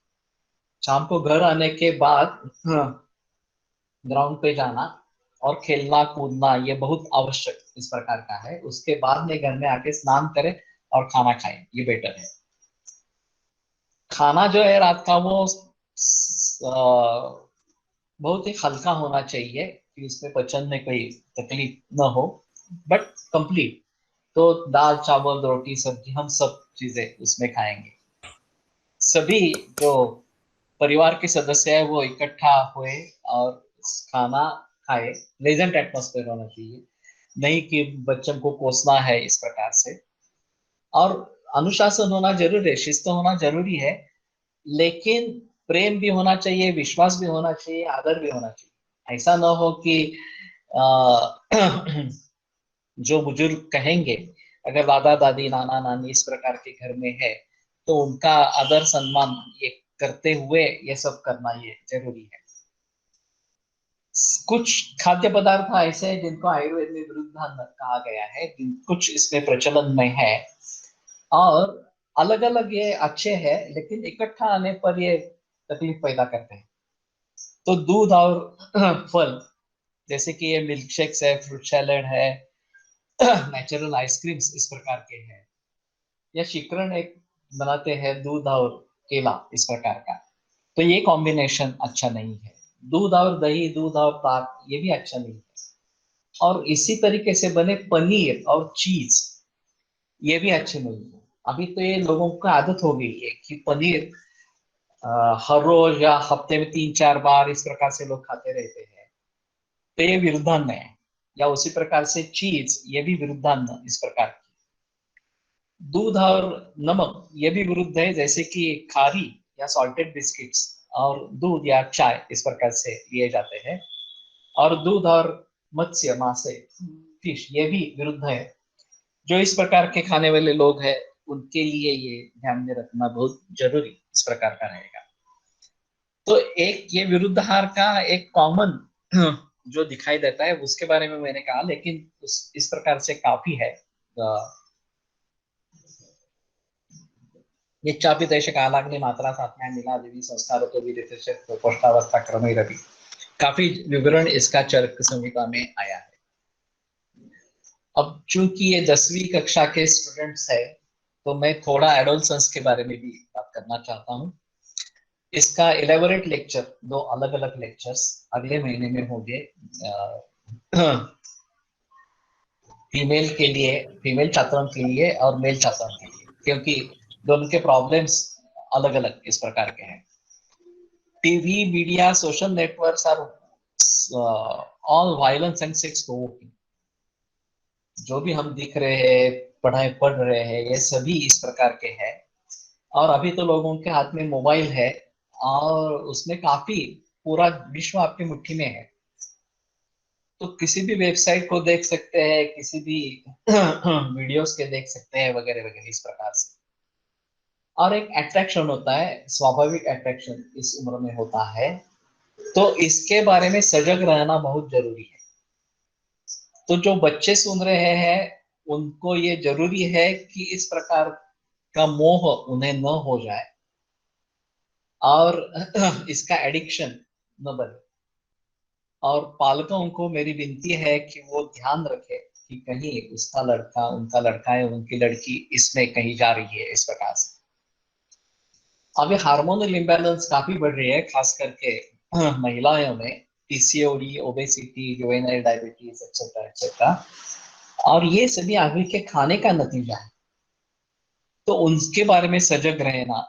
शाम को घर आने के बाद ग्राउंड पे जाना और खेलना कूदना ये बहुत आवश्यक इस प्रकार का है। उसके बाद में घर में आके स्नान करें और खाना खाएं, ये बेटर है। खाना जो है रात का वो बहुत ही हल्का होना चाहिए कि इसमें पचन में कोई तकलीफ न हो, बट कंप्लीट। तो दाल, चावल, रोटी, सब्जी, हम सब चीजें उसमें खाएंगे। सभी जो परिवार के सदस्य है वो इकट्ठा हुए और खाना खाए। प्लेजेंट एटमोस्फेयर होना चाहिए, नहीं कि बच्चों को कोसना है इस प्रकार से। और अनुशासन होना जरूरी है, शिस्त होना जरूरी है, लेकिन प्रेम भी होना चाहिए, विश्वास भी होना चाहिए, आदर भी होना चाहिए। ऐसा ना हो कि जो बुजुर्ग कहेंगे, अगर दादा दादी, नाना नानी इस प्रकार के घर में है, तो उनका आदर सम्मान ये करते हुए ये सब करना ये जरूरी है। कुछ खाद्य पदार्थ ऐसे हैं जिनको आयुर्वेद में विरुद्धान्न कहा गया है, कुछ इसमें प्रचलन में है, और अलग अलग ये अच्छे हैं, लेकिन इकट्ठा आने पर ये तकलीफ पैदा करते हैं। तो दूध और फल, जैसे कि ये मिल्क शेक्स है, फ्रूट सैलेड है, नेचुरल आइसक्रीम्स इस प्रकार के हैं, या शिकरण एक बनाते हैं दूध और केला इस प्रकार का, तो ये कॉम्बिनेशन अच्छा नहीं है। दूध और दही, दूध और ताक, ये भी अच्छा नहीं है। और इसी तरीके से बने पनीर और चीज, ये भी अच्छे नहीं है। अभी तो ये लोगों को आदत हो गई है कि पनीर हर रोज या हफ्ते में 3-4 बार इस प्रकार से लोग खाते रहते हैं, तो ये विरुद्धान्न है। या उसी प्रकार से चीज, ये भी विरुद्धान्न इस प्रकार की। दूध और नमक ये भी विरुद्ध है, जैसे कि खारी या सॉल्टेड बिस्किट्स और दूध या चाय इस प्रकार से लिए जाते हैं। और दूध और मत्स्य, मासे, फिश, ये भी विरुद्ध है। जो इस प्रकार के खाने वाले लोग हैं उनके लिए ये ध्यान में रखना बहुत जरूरी इस प्रकार का रहेगा। तो एक ये विरुद्धाहार का एक कॉमन जो दिखाई देता है उसके बारे में मैंने कहा, लेकिन इस प्रकार से काफी है। निच्चापितेश कालाग्नि मात्रा सात्म्या नीला देवी संस्कार तो विदित पोष्टावस्था क्रमे रवि, काफी विवरण इसका चरक संहिता में आया है। अब चूंकि ये 10वीं कक्षा के स्टूडेंट्स है, तो मैं थोड़ा एडोलसेंस के बारे में भी बात करना चाहता हूँ। इसका इलेबोरेट लेक्चर, 2 अलग अलग लेक्चर्स अगले महीने में होंगे, फीमेल के लिए, फीमेल छात्रों के लिए और मेल छात्रों के लिए, क्योंकि दोनों के प्रॉब्लम्स अलग अलग इस प्रकार के हैं। TV, media, social networks are all violence and sex provoking. जो भी हम दिख रहे हैं, पढ़ रहे हैं, ये सभी इस प्रकार के हैं। और अभी तो लोगों के हाथ में मोबाइल है और उसमें काफी पूरा विश्व आपकी मुट्ठी में है, तो किसी भी वेबसाइट को देख सकते हैं, किसी भी वीडियोस के देख सकते हैं, वगैरह वगैरह इस प्रकार से। और एक अट्रैक्शन होता है, स्वाभाविक अट्रैक्शन इस उम्र में होता है, तो इसके बारे में सजग रहना बहुत जरूरी है। तो जो बच्चे सुन रहे हैं, उनको ये जरूरी है कि इस प्रकार का मोह उन्हें न हो जाए और इसका एडिक्शन न बने। और पालकों को मेरी विनती है कि वो ध्यान रखे कि कहीं उसका लड़का, उनका लड़का है, उनकी लड़की इसमें कहीं जा रही है इस प्रकार से। अभी हार्मोनल इम्बैलेंस काफी बढ़ रही है, खास करके महिलाओं में, PCOD, obesity, juvenile diabetes etcetera etcetera. और ये सभी आगे के खाने का नतीजा है, तो उनके बारे में सजग रहना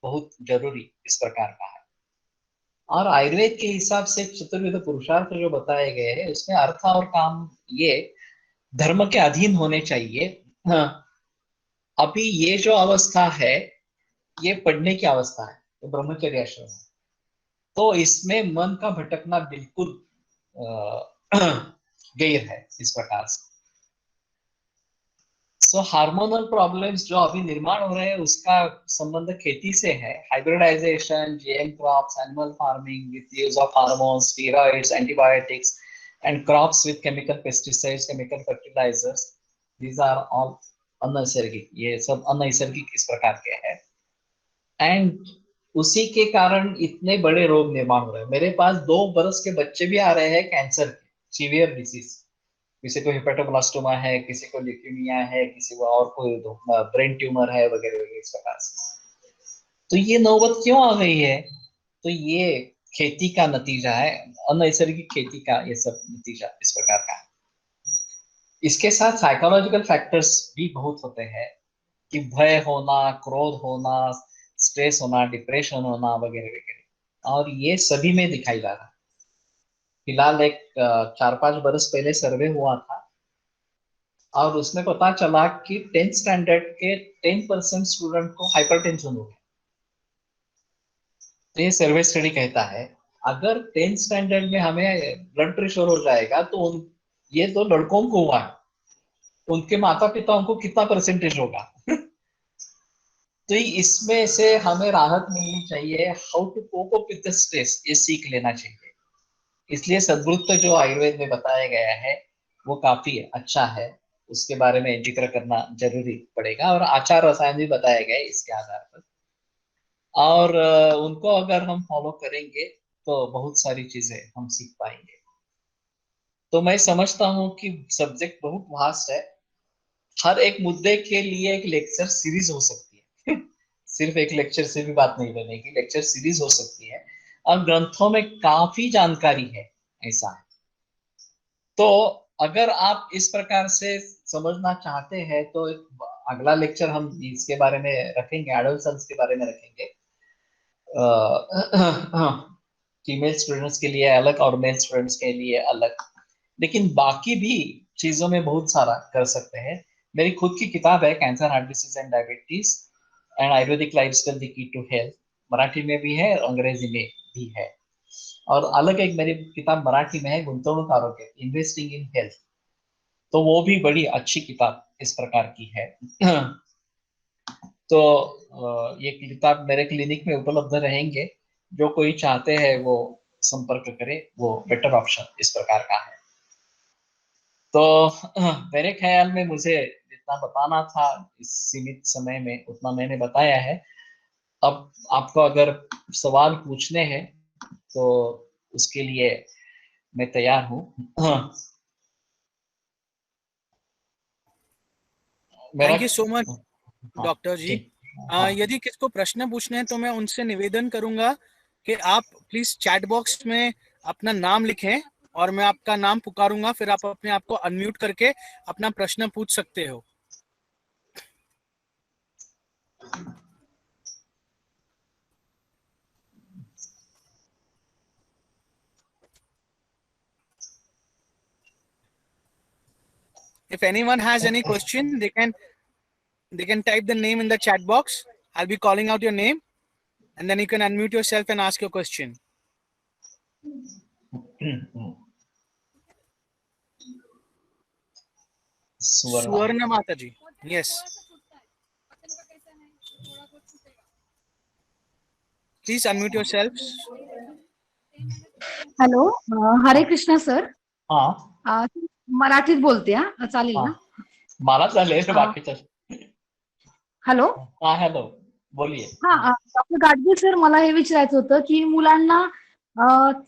बहुत जरूरी इस प्रकार का है। और आयुर्वेद के हिसाब से चतुर्विध पुरुषार्थ जो बताए गए हैं, उसमें अर्थ और काम ये धर्म के अधीन होने चाहिए। हाँ, अभी ये जो अवस्था है, ये पढ़ने की अवस्था है, तो ब्रह्मचर्य आश्रम है, तो इसमें मन का भटकना बिल्कुल गैर है इस प्रकार से। सो हार्मोनल प्रॉब्लम्स जो अभी निर्माण हो रहे हैं, उसका संबंध खेती से है। Hybridisation, GM crops, animal farming with use of hormones, steroids, antibiotics and crops with chemical pesticides, chemical fertilisers, these are all अनैसर्गिक, ये सब अनैसर्गिक इस प्रकार के हैं। एंड उसी के कारण इतने बड़े रोग निर्माण हो रहे हैं। मेरे पास 2 बरस के बच्चे भी आ रहे हैं कैंसर के, सीवियर डिसीज। किसी को हेपेटोब्लास्टोमा है, किसी को ल्यूकेमिया है, किसी को और कोई ब्रेन ट्यूमर है, वगैरह वगैरह इस प्रकार से। तो ये नौबत क्यों आ गई है? तो ये खेती का नतीजा है, अनैसर्गिक खेती का ये सब नतीजा इस प्रकार का है। इसके साथ साइकोलॉजिकल फैक्टर्स भी बहुत होते हैं, कि भय होना, क्रोध होना, स्ट्रेस होना, डिप्रेशन होना, वगैरह वगैरह, और ये सभी में दिखाई जा रहा है। फिलहाल एक 4-5 बरस पहले सर्वे हुआ था, और उसमें पता चला कि 10th स्टैंडर्ड के 10% स्टूडेंट को हाइपरटेंशन हो गया। तो ये सर्वे स्टडी कहता है, अगर 10th स्टैंडर्ड में हमें ब्लड प्रेशर हो जाएगा, तो ये तो लड़कों को हुआ है, उनके माता पिताओं को कितना परसेंटेज होगा? तो इसमें से हमें राहत मिलनी चाहिए, how to cope up with the stress, ये सीख लेना चाहिए। इसलिए सद्गुरुत्व जो आयुर्वेद में बताया गया है, वो काफी अच्छा है, उसके बारे में जिक्र करना जरूरी पड़ेगा। और आचार रसायन भी बताए गए इसके आधार पर, और उनको अगर हम फॉलो करेंगे तो बहुत सारी चीजें हम सीख पाएंगे। तो मैं समझता हूँ कि सब्जेक्ट बहुत वास्ट है, हर एक मुद्दे के लिए एक लेक्चर सीरीज हो सकती है। सिर्फ एक लेक्चर से भी बात नहीं बनेगी, लेक्चर सीरीज हो सकती है, और ग्रंथों में काफी जानकारी है, ऐसा है। तो अगर आप इस प्रकार से समझना चाहते हैं, तो अगला लेक्चर हम इसके बारे में रखेंगे, एडोलसेंस के बारे में रखेंगे। फीमेल स्टूडेंट्स के लिए अलग और मेल स्टूडेंट्स के लिए अलग, लेकिन बाकी भी चीजों में बहुत सारा कर सकते हैं। मेरी खुद की किताब है, cancer, heart disease and diabetes and Ayurvedic lifestyle the key to health, Marathi में भी है, अंग्रेजी में भी है। और अलग एक मेरी किताब मराठी में है, गुंतवणूक आरोग्य, इन्वेस्टिंग इन हेल्थ, तो वो भी बड़ी अच्छी किताब इस प्रकार की है। तो ये किताब मेरे क्लिनिक में उपलब्ध रहेंगे, जो कोई चाहते हैं वो संपर्क करे, वो बेटर ऑप्शन इस प्रकार का है। तो मेरे ख्याल में मुझे जितना बताना था इस सीमित समय में, उतना मैंने बताया है। अब आपको अगर सवाल पूछने हैं, तो उसके लिए मैं तैयार हूँ। थैंक यू सो मच हाँ, डॉक्टर जी। ठीक। हाँ, यदि किसको प्रश्न पूछने हैं तो मैं उनसे निवेदन करूंगा कि आप प्लीज चैट बॉक्स में अपना नाम लिखें और मैं आपका नाम पुकारूंगा, फिर आप अपने आप को अनम्यूट करके अपना प्रश्न पूछ सकते हो। If anyone has any question, they can type the name in the chat box. I'll be calling out your name, and then you can unmute yourself and ask your question. Suvarna Mataji. Yes. Please unmute yourselves. Hello, Hare Krishna sir. हाँ, मराठीत बोलते हा, चालेल ना? मला चालेल, बाकीचं. Hello. हाँ, हॅलो, बोलिए. हा, डॉक्टर गाडगीळ सर, मला हे विचारायचं होतं की मुलांना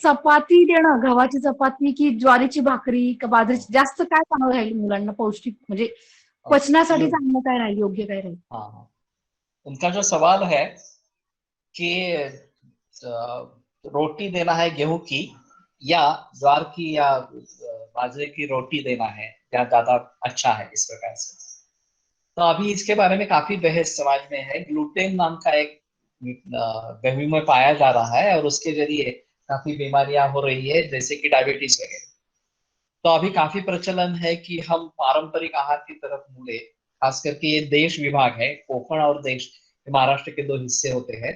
चपाती देणं, गव्हाची चपाती की ज्वारीची भाकरी का बाजरीची, जास्त काय चांगलं राहील मुलांना पौष्टिक, म्हणजे पचनासाठी चांगलं काय राहील, योग्य काय राहील? हाँ, उनका जो सवाल है कि रोटी देना है गेहूं की या ज्वार की या बाजरे की रोटी देना है, क्या ज्यादा अच्छा है, इस प्रकार से. तो अभी इसके बारे में काफी बहस समाज में है. ग्लूटेन नाम का एक गेहूं में पाया जा रहा है और उसके जरिए काफी बीमारियां हो रही है, जैसे कि डायबिटीज वगैरह. तो अभी काफी प्रचलन है कि हम पारंपरिक आहार की तरफ मुड़े. खास करके ये देश विभाग है, कोकण और देश, महाराष्ट्र के 2 हिस्से होते हैं.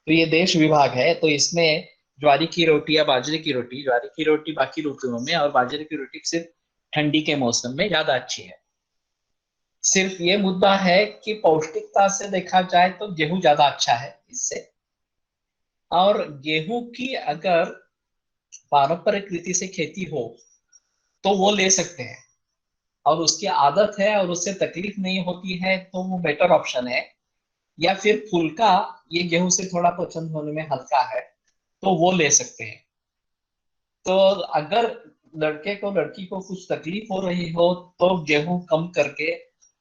तो ये देश विभाग है, तो इसमें ज्वारी की रोटी या बाजरे की रोटी, ज्वारी की रोटी बाकी ऋतुओं में और बाजरे की रोटी सिर्फ ठंडी के मौसम में ज्यादा अच्छी है. सिर्फ ये मुद्दा है कि पौष्टिकता से देखा जाए तो गेहूं ज्यादा अच्छा है इससे. और गेहूं की अगर पारंपरिक रीति से खेती हो तो वो ले सकते हैं, और उसकी आदत है और उससे तकलीफ नहीं होती है, तो वो बेटर ऑप्शन है. या फिर फुल्का, ये गेहूं से थोड़ा पसंद होने में हल्का है, तो वो ले सकते हैं. तो अगर लड़के को लड़की को कुछ तकलीफ हो रही हो तो गेहूं कम करके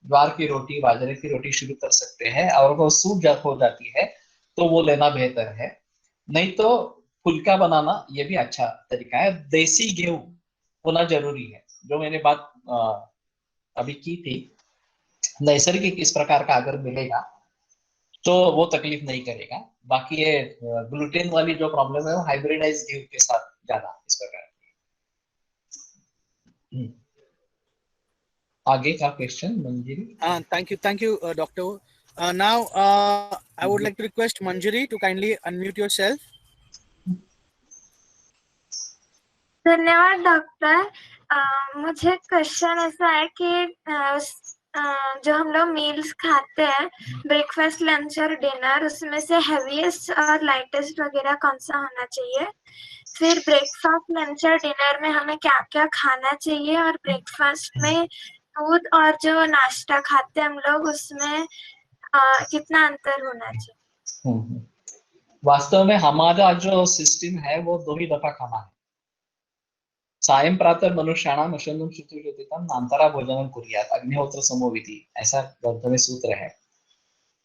ज्वार की रोटी, बाजरे की रोटी शुरू कर सकते हैं, और वो सूट हो जाती है तो वो लेना बेहतर है. नहीं तो फुल्का बनाना ये भी अच्छा तरीका है. देसी गेहूं होना जरूरी है. जो मैंने बात अभी की थी, नैसर्गिक इस प्रकार का अगर मिलेगा तो वो तकलीफ नहीं करेगा. बाकी ये ग्लूटेन वाली जो प्रॉब्लम है वो हाइब्रिडाइज गेहूं के साथ ज्यादा इस प्रकार की. आगे का question Manjari. Thank you, doctor. Now, I would like to request Manjari to kindly unmute yourself. धन्यवाद डॉक्टर. मुझे क्वेश्चन ऐसा है कि जो हम लोग मील्स खाते हैं, ब्रेकफास्ट, लंच और डिनर, उसमें से हेवीएस्ट और लाइटेस्ट वगैरह कौन सा होना चाहिए? फिर ब्रेकफास्ट, लंच और डिनर में हमें क्या क्या खाना चाहिए, और ब्रेकफास्ट में दूध और जो नाश्ता खाते हैं हम लोग, उसमें कितना अंतर होना चाहिए? वास्तव में हमारा जो सिस्टम है वो 2 ही दफा खाना है. सायं प्रातः मनुष्याणाम अशनम शुचिर्योतितम नान्तरा भोजनम कुर्यात् अग्निहोत्र समोविधि, ऐसा ग्रंथ में सूत्र है.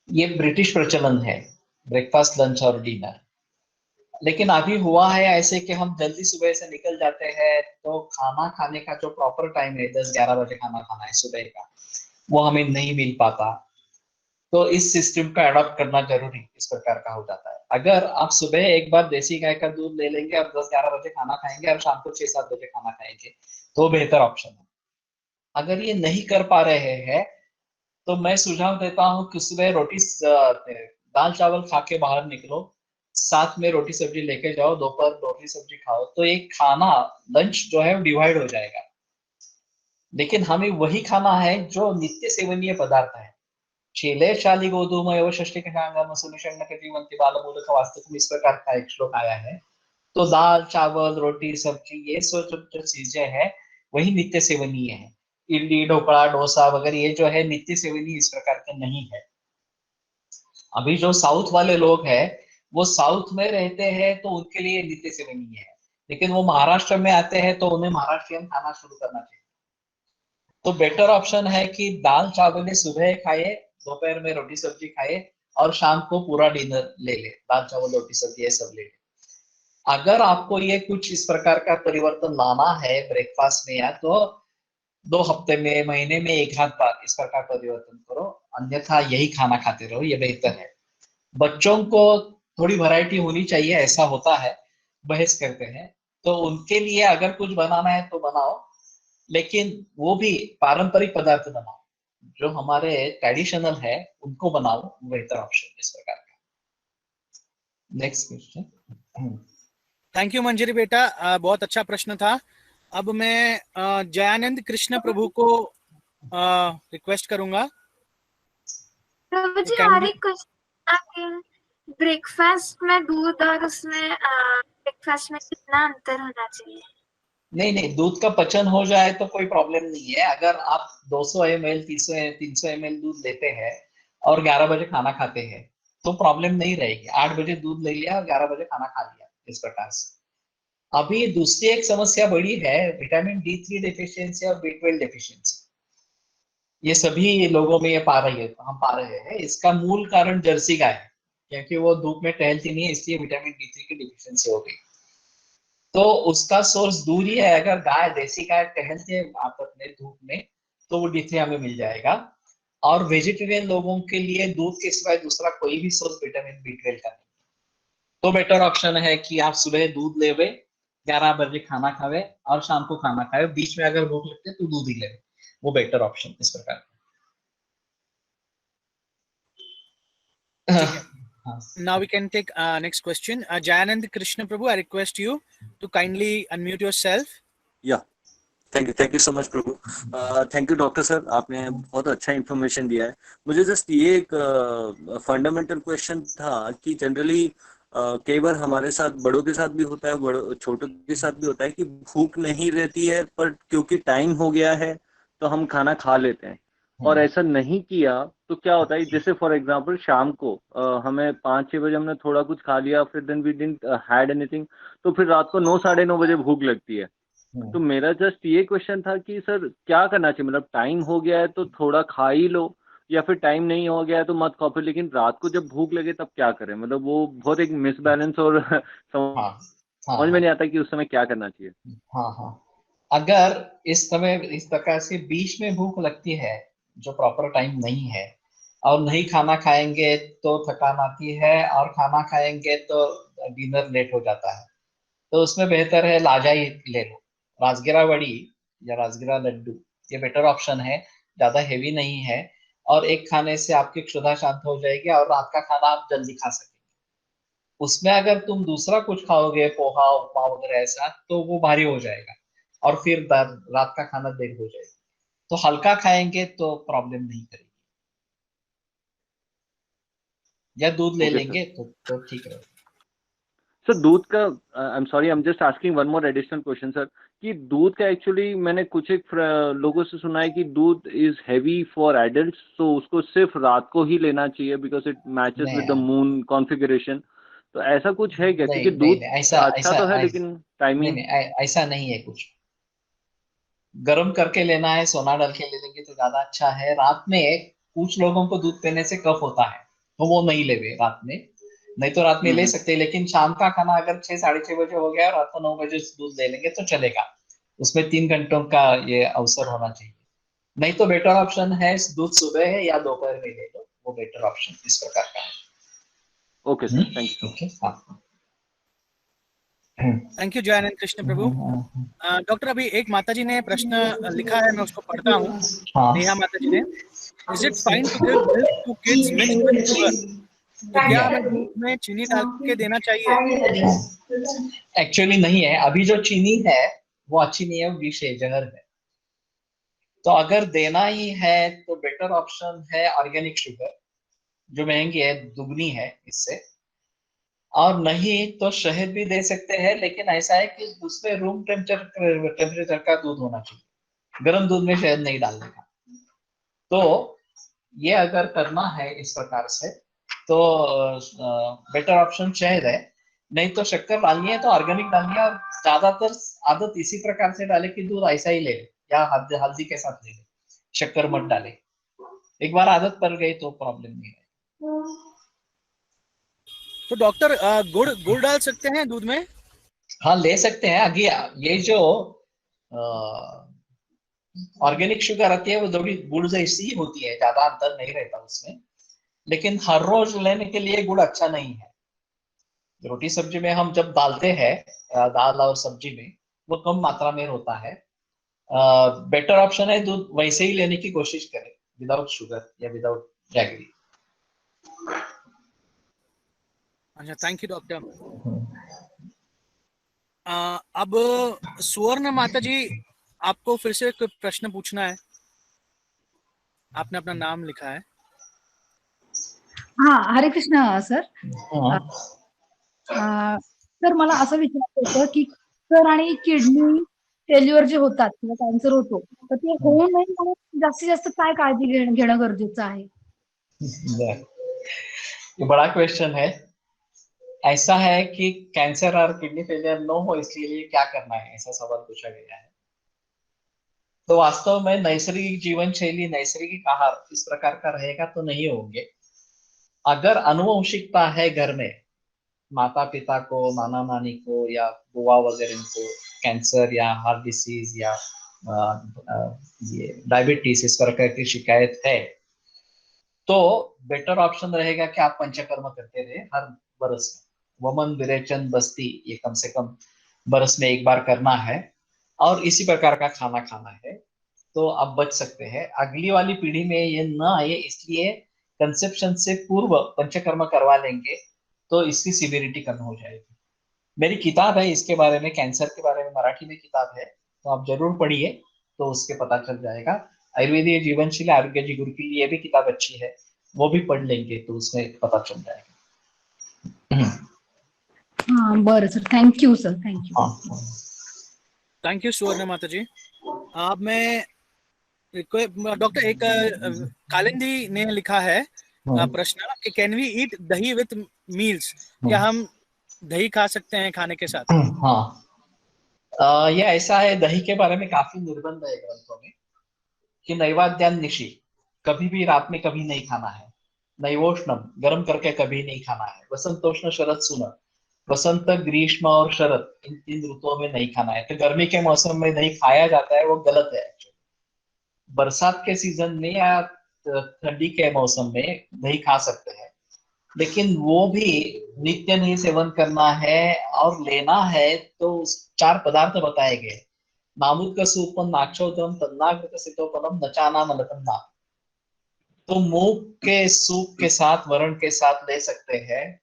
ये ब्रिटिश प्रचलन है, ब्रेकफास्ट, लंच और डिनर. लेकिन अभी हुआ है ऐसे कि हम जल्दी सुबह से निकल जाते हैं, तो खाना खाने का जो प्रॉपर टाइम है, 10-11 बजे खाना खाना है सुबह का, वो हमें नहीं मिल पाता. तो इस सिस्टम का अडॉप्ट करना जरूरी इस प्रकार का हो जाता है. अगर आप सुबह एक बार देसी गाय का दूध ले लेंगे और 10-11 बजे खाना खाएंगे और शाम को 6-7 बजे खाना खाएंगे, तो बेहतर ऑप्शन है. अगर ये नहीं कर पा रहे हैं तो मैं सुझाव देता हूँ कि सुबह रोटी, दाल चावल खा के बाहर निकलो, साथ में रोटी सब्जी लेके जाओ, दोपहर रोटी सब्जी खाओ, तो एक खाना, लंच जो है वो डिवाइड हो जाएगा. लेकिन हमें वही खाना है जो नित्य सेवनीय पदार्थ है. शीले शाली गोधूमय षष्टिकांगम सुनिषण्णक जीवन्ति बालमूलक वास्तुकम, इस प्रकार का एक श्लोक आया है. तो दाल चावल रोटी सब्जी, ये सब जो चीजें हैं वही नित्य सेवनीय है. इडली ढोकला डोसा वगैरह ये जो है नित्य सेवनीय इस प्रकार के नहीं है. अभी जो साउथ वाले लोग हैं वो साउथ में रहते हैं तो उनके लिए नित्य सेवनीय है, लेकिन वो महाराष्ट्र में आते हैं तो उन्हें महाराष्ट्रियन खाना शुरू करना चाहिए. तो बेटर ऑप्शन है कि दाल चावल सुबह खाए, दोपहर में रोटी सब्जी खाए और शाम को पूरा डिनर ले ले, दाल चावल रोटी सब्जी ये सब ले ले। अगर आपको ये कुछ इस प्रकार का परिवर्तन लाना है ब्रेकफास्ट में, या तो 2 हफ्ते में, महीने में एक आध बार इस प्रकार परिवर्तन करो, अन्यथा यही खाना खाते रहो, ये बेहतर है। बच्चों को थोड़ी वैरायटी होनी चाहिए, ऐसा होता है, बहस करते हैं, तो उनके लिए अगर कुछ बनाना है तो बनाओ, लेकिन वो भी पारंपरिक पदार्थ बनाओ, जो हमारे ट्रेडिशनल है उनको बनाओ, बेहतर ऑप्शन इस प्रकार का। Next question. थैंक यू मंजरी बेटा, बहुत अच्छा प्रश्न था। अब मैं जयानंद कृष्ण प्रभु को रिक्वेस्ट करूंगा। प्रभु जी Can और we- एक क्वेश्चन, ब्रेकफास्ट में दूध और उसमें ब्रेकफास्ट में कितना अंतर होना चाहिए? नहीं नहीं, दूध का पचन हो जाए तो कोई प्रॉब्लम नहीं है। अगर आप 200 ml 300 ml दूध लेते हैं और 11 बजे खाना खाते हैं तो प्रॉब्लम नहीं रहेगी। 8 बजे दूध ले लिया और 11 बजे खाना खा लिया, इस प्रकार से। अभी दूसरी एक समस्या बड़ी है, विटामिन D3 डेफिशिएंसी और B12 डेफिशिएंसी। ये सभी लोगों में ये हम पा रहे हैं। इसका मूल कारण जर्सी गाय है, क्योंकि वो धूप में टहलती नहीं है, इसलिए विटामिन D3 की डिफिशियंसी हो गई। तो उसका सोर्स दूर ही है। अगर गाय, देसी गाय टहलते आपस में धूप में, तो वो D3 हमें मिल जाएगा। और वेजिटेरियन लोगों के लिए दूध के सिवाय दूसरा कोई भी सोर्स विटामिन B12 का नहीं। तो बेटर ऑप्शन है कि आप सुबह दूध लेवे, 11 बजे खाना खावे और शाम को खाना खावे। बीच में अगर भूख लगती है तो दूध ही लेवे, वो बेटर ऑप्शन इस प्रकार। ठीक है। Now we can take next question. Jayanand Krishna Prabhu, I request you to kindly unmute yourself. या thank you so much Prabhu. Thank you doctor sir, आपने बहुत अच्छा इन्फॉर्मेशन दिया है। मुझे जस्ट ये एक फंडामेंटल क्वेश्चन था कि जनरली कई बार हमारे साथ, बड़ों के साथ भी होता है, बड़ों छोटों के साथ भी होता है कि भूख नहीं रहती है, पर क्योंकि टाइम हो गया है तो हम खाना खा लेते हैं। और ऐसा नहीं किया तो क्या होता है, जैसे फॉर एग्जांपल शाम को हमें 5-6 बजे हमने थोड़ा कुछ खा लिया, फिर then we didn't had anything, तो फिर रात को 9-9:30 बजे भूख लगती है। तो मेरा जस्ट ये क्वेश्चन था कि सर क्या करना चाहिए, मतलब टाइम हो गया है तो थोड़ा खा ही लो, या फिर टाइम नहीं हो गया है तो मत खाओ, फिर लेकिन रात को जब भूख लगे तब क्या करें? मतलब वो बहुत एक मिसबैलेंस और समझ में नहीं आता कि उस समय क्या करना चाहिए। हाँ, अगर इस समय इस प्रकार से बीच में भूख लगती है, जो प्रॉपर टाइम नहीं है, और नहीं खाना खाएंगे तो थकान आती है, और खाना खाएंगे तो डिनर लेट हो जाता है, तो उसमें बेहतर है लाजाई ले लो, राजगिरा बड़ी या राजगिरा लड्डू, ये बेटर ऑप्शन है। ज्यादा हेवी नहीं है, और एक खाने से आपकी क्षुधा शांत हो जाएगी और रात का खाना आप जल्दी खा सकेंगे। उसमें अगर तुम दूसरा कुछ खाओगे, पोहा उपमा वगैरह ऐसा, तो वो भारी हो जाएगा और फिर रात का खाना देर हो जाएगा। तो हल्का खाएंगे तो प्रॉब्लम नहीं करेगी, या दूध ले Okay, लेंगे तो ठीक रहेगा। सर दूध का, I am sorry, I am just asking one more additional question sir, कि दूध का एक्चुअली मैंने कुछ एक लोगों से सुना है कि दूध इज हैवी फॉर एडल्ट्स, तो उसको सिर्फ रात को ही लेना चाहिए because it matches with the moon configuration. तो ऐसा कुछ है क्या? क्योंकि दूध अच्छा तो है लेकिन टाइमिंग। ऐसा नहीं है कुछ। गर्म करके लेना है, सोना डाल के ले लेंगे तो ज्यादा अच्छा है। रात में कुछ लोगों को दूध पीने से कफ होता है, तो वो नहीं लेवे रात में, नहीं तो रात में ले सकते हैं, लेकिन शाम का खाना अगर 6-6:30 बजे हो गया और रात को 9 बजे दूध ले लेंगे तो चलेगा। उसमें 3 घंटों का ये अवसर होना चाहिए। नहीं तो बेटर ऑप्शन है दूध सुबह है या दोपहर में ले लो, वो बेटर ऑप्शन इस प्रकार का है। Okay sir, thank you. Okay, हाँ। Thank you Jayanand Krishna Prabhu. Doctor, अभी एक माताजी ने प्रश्न लिखा है, मैं उसको पढ़ता हूँ। नेहा माताजी ने, is it fine to give milk to kids mixed with sugar? तो क्या हमें दूध में चीनी डाल के देना चाहिए? एक्चुअली नहीं है, अभी जो चीनी है वो अच्छी नहीं है, वो विष है, जहर है। तो अगर देना ही है तो बेटर ऑप्शन है ऑर्गेनिक शुगर, जो महंगी है, दुगनी है इससे। और नहीं तो शहद भी दे सकते हैं, लेकिन ऐसा है कि उसमें रूम टेम्परेचर का दूध होना चाहिए, गर्म दूध में शहद नहीं डालने का। तो ये अगर करना है इस प्रकार से तो बेटर ऑप्शन शहद है। नहीं तो शक्कर डालनी है तो ऑर्गेनिक डालनी है, और ज्यादातर आदत इसी प्रकार से डाले कि दूध ऐसा ही ले ले या हल्दी के साथ ले ले, शक्कर मत डाले। एक बार आदत पड़ गई तो प्रॉब्लम नहीं है। तो डॉक्टर गुड़ गुड़ डाल सकते हैं दूध में? हाँ, ले सकते हैं। आगे ये जो ऑर्गेनिक शुगर आती है वो थोड़ी गुड़ जैसी ही होती है, ज्यादा अंतर नहीं रहता उसमें। लेकिन हर रोज लेने के लिए गुड़ अच्छा नहीं है। रोटी सब्जी में हम जब डालते हैं दाल और सब्जी में, वो कम मात्रा में होता है। बेटर ऑप्शन है दूध वैसे ही लेने की कोशिश करें, विदाउट शुगर या विदाउट जैगरी। अच्छा, थैंक यू डॉक्टर। अब सुवर्ण माता जी, आपको फिर से कोई प्रश्न पूछना है? आपने अपना नाम लिखा है। हा, हरे कृष्ण सर. हाँ। सर मला असं विचारायचं होतं की कॅन्सर आणि किडनी फेल्युअर जे होतात किंवा कॅन्सर होतो, तर ते होऊ नये म्हणून जास्तीत जास्त काय काळजी घेणं गरजेचं आहे? ये बड़ा क्वेश्चन है। ऐसा है कि कैंसर और किडनी फेलियर न हो इसलिए क्या करना है, ऐसा सवाल पूछा गया है। तो वास्तव में नैसर्गिक जीवन शैली, नैसर्गिक आहार इस प्रकार का रहेगा तो नहीं होंगे। अगर अनुवंशिकता है घर में, माता पिता को, नाना नानी को या बुआ वगैरह को कैंसर या हार्ट डिसीज या ये डायबिटीज इस प्रकार की शिकायत है, तो बेटर ऑप्शन रहेगा कि आप पंचकर्म करते रहे हर बरस में। वमन विरेचन बस्ती ये कम से कम बरस में एक बार करना है और इसी प्रकार का खाना खाना है, तो आप बच सकते हैं। अगली वाली पीढ़ी में ये न आए इसलिए कंसेप्शन से पूर्व पंचकर्म करवा लेंगे तो इसकी सिविरिटी कम हो जाएगी। मेरी किताब है इसके बारे में, कैंसर के बारे में मराठी में किताब है, तो आप जरूर पढ़िए तो उसके पता चल जाएगा। आयुर्वेदीय जीवनशील आरोग्य जी गुरु की ये भी किताब अच्छी है, वो भी पढ़ लेंगे तो उसमें पता चल जाएगा। हा, बरं सर, थँक्यू सर, थँक्यू. हाँ। थैंक यू सुवर्ण माता जी। अब मैं डॉक्टर, एक कालिंदी ने लिखा है प्रश्न कि कैन वी ईट दही विथ मील्स? क्या हम दही खा सकते हैं खाने के साथ? हाँ, ये ऐसा है, दही के बारे में काफी निर्बंध है ग्रंथों में कि नैवेद्यान निशी, कभी भी रात में कभी नहीं खाना है। नैवोष्णम, गर्म करके कभी नहीं खाना है। वसंतोष्ण शरद सुन, वसंत ग्रीष्म और शरद इन 3 ऋतुओं में नहीं खाना है। तो गर्मी के मौसम में नहीं खाया जाता है, वो गलत है। बरसात के सीजन में या ठंडी के मौसम में दही खा सकते हैं, लेकिन वो भी नित्य नहीं सेवन करना है। और लेना है तो 4 पदार्थ बताए गए। नामुक सूपम नाक्षोदम तन्नाकृत सितोपनम नचाना नलकन्ना। तो मूंग के सूप के साथ, वरण के साथ ले सकते हैं,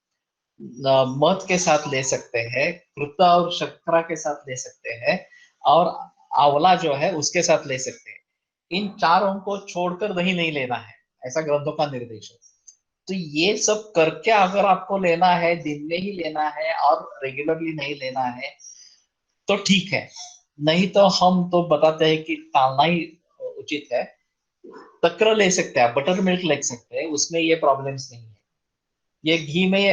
मध के साथ ले सकते हैं, कृता और शर्करा के साथ ले सकते हैं, और आंवला जो है उसके साथ ले सकते हैं। इन चारों को छोड़कर दही नहीं लेना है, ऐसा ग्रंथों का निर्देश है। तो ये सब करके अगर आपको लेना है, दिन में ही लेना है और रेगुलरली नहीं लेना है तो ठीक है, नहीं तो हम तो बताते हैं कि टालना ही उचित है। तक्र ले सकते हैं, बटर मिल्क ले सकते हैं, उसमें ये प्रॉब्लम्स नहीं है। ये घी में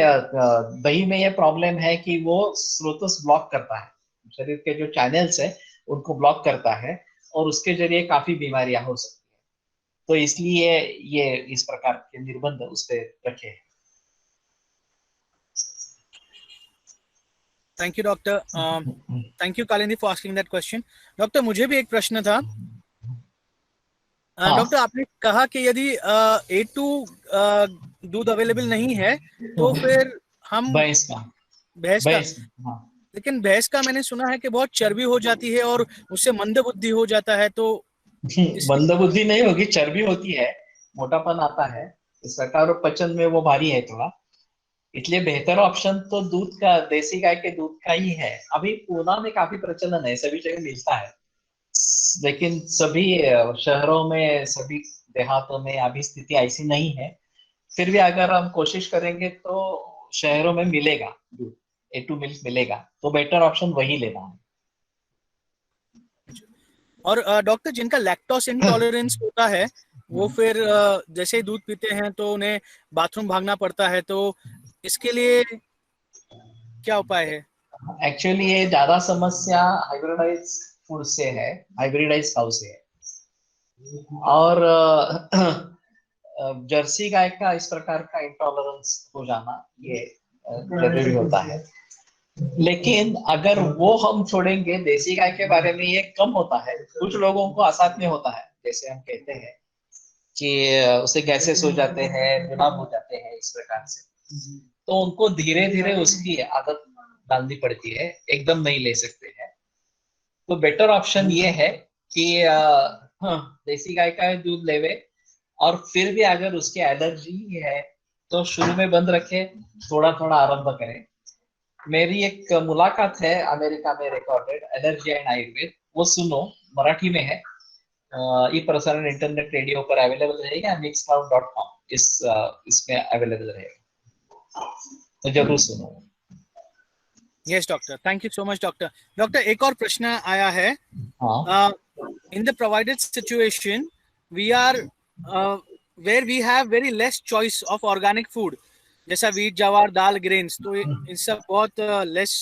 दही में ये प्रॉब्लम है कि वो स्रोतस ब्लॉक करता है, शरीर के जो चैनल्स है उनको ब्लॉक करता है और उसके जरिए काफी बीमारियां हो सकती है। तो इसलिए ये इस प्रकार के निर्बंध उस पर रखे हैं। Thank you doctor. Thank you Kalindi for asking that question. Doctor, मुझे भी एक प्रश्न था। हाँ। डॉक्टर, आपने कहा कि यदि A2 दूध अवेलेबल नहीं है तो फिर हम भैंस का, भैंस का, हाँ। लेकिन भैंस का मैंने सुना है कि बहुत चर्बी हो जाती है और उससे मंदबुद्धि हो जाता है, तो मंदबुद्धि नहीं होगी, चर्बी होती है, मोटापन आता है इस प्रकार, और पचन में वो भारी है थोड़ा। इसलिए बेहतर ऑप्शन तो दूध का, देसी गाय के दूध का ही है। अभी पूना में काफी प्रचलन है, सभी जगह मिलता है, लेकिन सभी शहरों में, सभी देहातों में अभी स्थिति ऐसी नहीं है। फिर भी अगर हम कोशिश करेंगे तो शहरों में मिलेगा दूध, A2 मिल्क मिलेगा, तो बेटर ऑप्शन वही लेना है। और डॉक्टर, जिनका लैक्टोस इंटॉलरेंस होता है वो फिर जैसे ही दूध पीते हैं तो उन्हें बाथरूम भागना पड़ता है, तो इसके लिए क्या उपाय है? एक्चुअली ये ज्यादा समस्या हाइब्रिडाइज फूड से है, हाइब्रिडाइज काउ से है। और जर्सी गाय का इस प्रकार का इंटॉलरेंस हो जाना ये जरूरी होता है। लेकिन अगर वो हम छोड़ेंगे, देसी गाय के बारे में ये कम होता है। कुछ लोगों को असाध्य होता है, जैसे हम कहते हैं कि उसे गैसेस हो जाते हैं, जुलाब हो जाते हैं इस प्रकार से, तो उनको धीरे धीरे उसकी आदत डालनी पड़ती है, एकदम नहीं ले सकते हैं। तो बेटर ऑप्शन ये है कि देसी गाय का दूध लेवे, और फिर भी अगर उसकी एलर्जी है तो शुरू में बंद रखे, थोड़ा थोड़ा आरंभ करें। मेरी एक मुलाकात है अमेरिका में रिकॉर्डेड, एलर्जी एंड आयुर्वेद, वो सुनो, मराठी में है। ये प्रसारण इंटरनेट रेडियो पर अवेलेबल रहेगा, mixcloud.com इसमें अवेलेबल रहेगा, तो जरूर सुनो। Yes doctor, thank you so much doctor. Doctor, एक और प्रश्न आया है। हाँ in the provided situation we are where we have very less choice of organic food, जैसा wheat, जवार, दाल, grains, तो इन सब बहुत less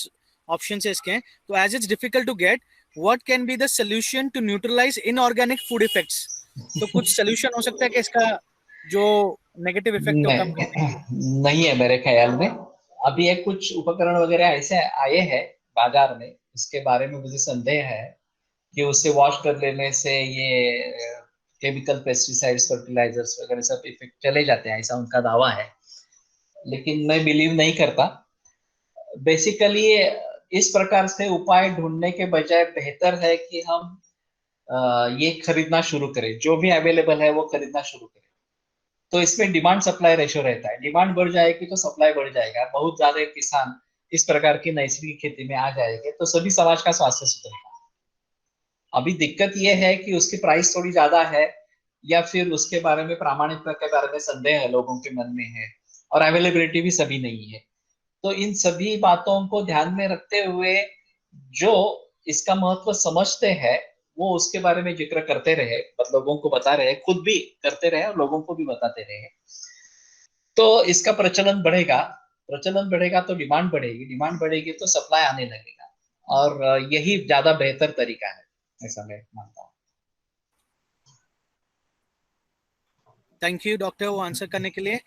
options है इसके। तो as it's difficult to get, what can be the solution to neutralize inorganic food effects? तो कुछ solution हो सकता है कि इसका जो नेगेटिव इफेक्ट हो कम करने के लिए? नहीं है मेरे ख्याल में। अभी एक कुछ उपकरण वगैरह ऐसे आए हैं बाजार में, इसके बारे में मुझे संदेह है कि उससे वॉश कर लेने से ये केमिकल पेस्टिसाइड्स, फर्टिलाइजर्स वगैरह सब इफेक्ट चले जाते हैं, ऐसा उनका दावा है, लेकिन मैं बिलीव नहीं करता। बेसिकली इस प्रकार से उपाय ढूंढने के बजाय बेहतर है कि हम ये खरीदना शुरू करें, जो भी अवेलेबल है वो खरीदना शुरू करें। तो इसमें डिमांड सप्लाई रेशो रहता है, डिमांड बढ़ जाएगी तो सप्लाई बढ़ जाएगा, बहुत ज्यादा किसान इस प्रकार की नैसर्गिक खेती में आ जाएंगे तो सभी समाज का स्वास्थ्य सुधरेगा। अभी दिक्कत ये है कि उसकी प्राइस थोड़ी ज्यादा है, या फिर उसके बारे में प्रामाणिकता के बारे में संदेह है लोगों के मन में है, और अवेलेबिलिटी भी सभी नहीं है। तो इन सभी बातों को ध्यान में रखते हुए जो इसका महत्व समझते हैं वो उसके बारे में जिक्र करते रहे, मतलब लोगों को बता रहे, खुद भी करते रहे और लोगों को भी बताते रहे, तो इसका प्रचलन बढ़ेगा। प्रचलन बढ़ेगा तो डिमांड बढ़ेगी, डिमांड बढ़ेगी तो सप्लाई आने लगेगा, और यही ज्यादा बेहतर तरीका है, ऐसा मैं मानता हूँ। थैंक यू डॉक्टर वो आंसर करने के लिए।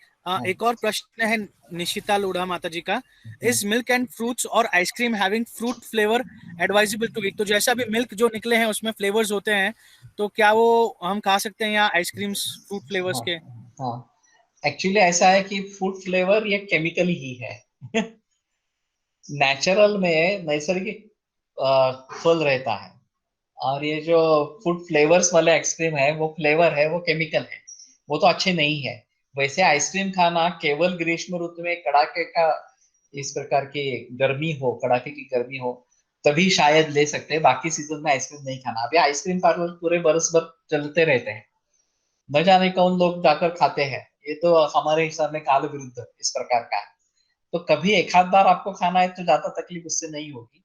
एक और प्रश्न है निशिता लोढ़ा माता जी का, इज मिल्क एंड फ्रूट्स और ice cream having fruit flavour advisable to eat? तो जैसा भी मिल्क जो निकले हैं उसमें फ्लेवर्स होते हैं, तो क्या वो हम खा सकते हैं या आइसक्रीम्स फ्रूट फ्लेवर्स के? हाँ, एक्चुअली ऐसा है कि फूड फ्लेवर ये केमिकल ही है। नेचुरल में नैसर्गिक फल रहता है, और ये जो फूड फ्लेवर्स वाले आइसक्रीम है वो फ्लेवर है, वो केमिकल है, वो तो अच्छे नहीं है। वैसे आइसक्रीम खाना केवल ग्रीष्म ऋतु में कड़ाके का इस प्रकार की गर्मी हो, कड़ाके की गर्मी हो, तभी शायद ले सकते हैं, बाकी सीजन में आइसक्रीम नहीं खाना। अभी आइसक्रीम पार्लर पूरे बरस भर चलते रहते हैं, न जाने कौन लोग जाकर खाते हैं, ये तो हमारे हिसाब में काल विरुद्ध इस प्रकार का है। तो कभी एक आध बार आपको खाना है तो ज्यादा तकलीफ उससे नहीं होगी,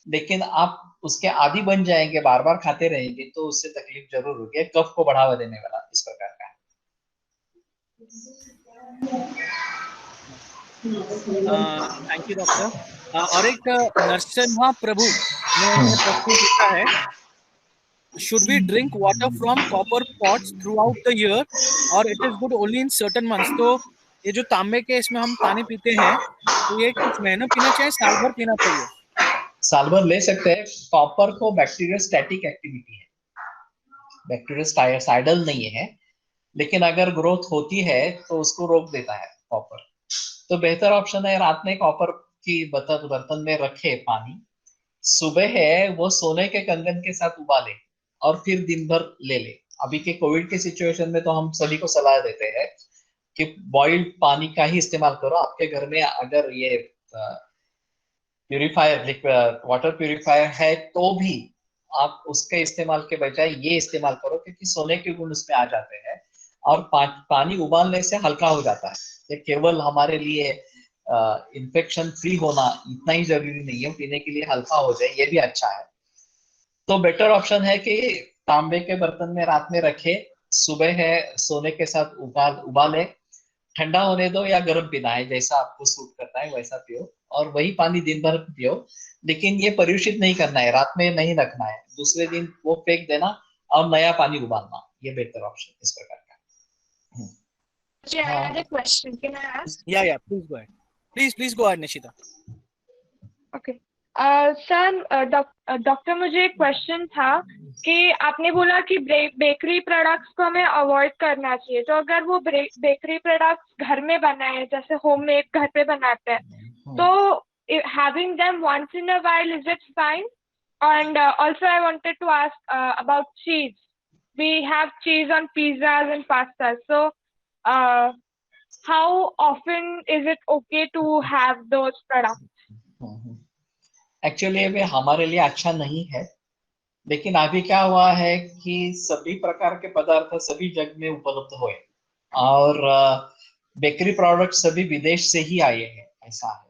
लेकिन आप उसके आदी बन जाएंगे, बार बार खाते रहेंगे तो उससे तकलीफ जरूर होगी, कफ को बढ़ावा देने वाला इस प्रकार का है। Thank you doctor. और एक नरसिम्हा प्रभु ने प्रश्न पूछा है, should we drink water from copper pots throughout the year or it is good only in certain months? तो ये जो तांबे के इसमें हम पानी पीते हैं, तो ये कुछ महीनों पीना चाहिए, साल भर पीना चाहिए? साल भर ले सकते हैं। कॉपर को बैक्टीरियोस्टैटिक एक्टिविटी है, बैक्टीरियोसाइडल नहीं है, लेकिन अगर ग्रोथ होती है तो उसको रोक देता है कॉपर। तो बेहतर ऑप्शन है रात में कॉपर की बर्तन में रखे पानी, सुबह है वो सोने के कंगन के साथ उबाले और फिर दिन भर ले ले। अभी के कोविड के सिचुएशन में तो हम सभी को सलाह देते हैं कि बॉइल्ड पानी का ही इस्तेमाल करो। आपके घर में अगर ये प्यूरिफायर, वाटर प्यूरिफायर है तो भी आप उसके इस्तेमाल के बजाय ये इस्तेमाल करो, क्योंकि सोने के गुण उसमें आ जाते हैं, और पानी उबालने से हल्का हो जाता है। ये केवल हमारे लिए इन्फेक्शन फ्री होना इतना ही जरूरी नहीं है, पीने के लिए हल्का हो जाए ये भी अच्छा है। तो बेटर ऑप्शन है कि तांबे के बर्तन में रात में रखे, सुबह है सोने के साथ उबाले, ठंडा होने दो या गर्म पीना है, जैसा आपको सूट करता है वैसा पियो, और वही पानी दिन भर पियो। लेकिन ये प्रदूषित नहीं करना है, रात में नहीं रखना है, दूसरे दिन वो फेंक देना, और नया पानी उबालना, ये बेहतर ऑप्शन इस प्रकार का। I had a question. Can I ask? Yeah, please go ahead. Please go ahead, Nishita. Okay sir, doctor मुझे एक क्वेश्चन था कि आपने बोला कि बेकरी प्रोडक्ट्स को हमें अवॉइड करना चाहिए, तो अगर वो बेकरी प्रोडक्ट्स घर में बनाए, जैसे होममेड घर पे बनाते हैं, तो having them once in a while, is it fine? And also I wanted to ask about cheese. We have cheese on pizzas and pastas, so how often is it okay to have those products? Actually वे हमारे लिए अच्छा नहीं है, लेकिन अभी क्या हुआ है कि सभी प्रकार के पदार्थ सभी जग में उपलब्ध हुए और बेकरी प्रोडक्ट सभी विदेश से ही आए हैं, ऐसा है।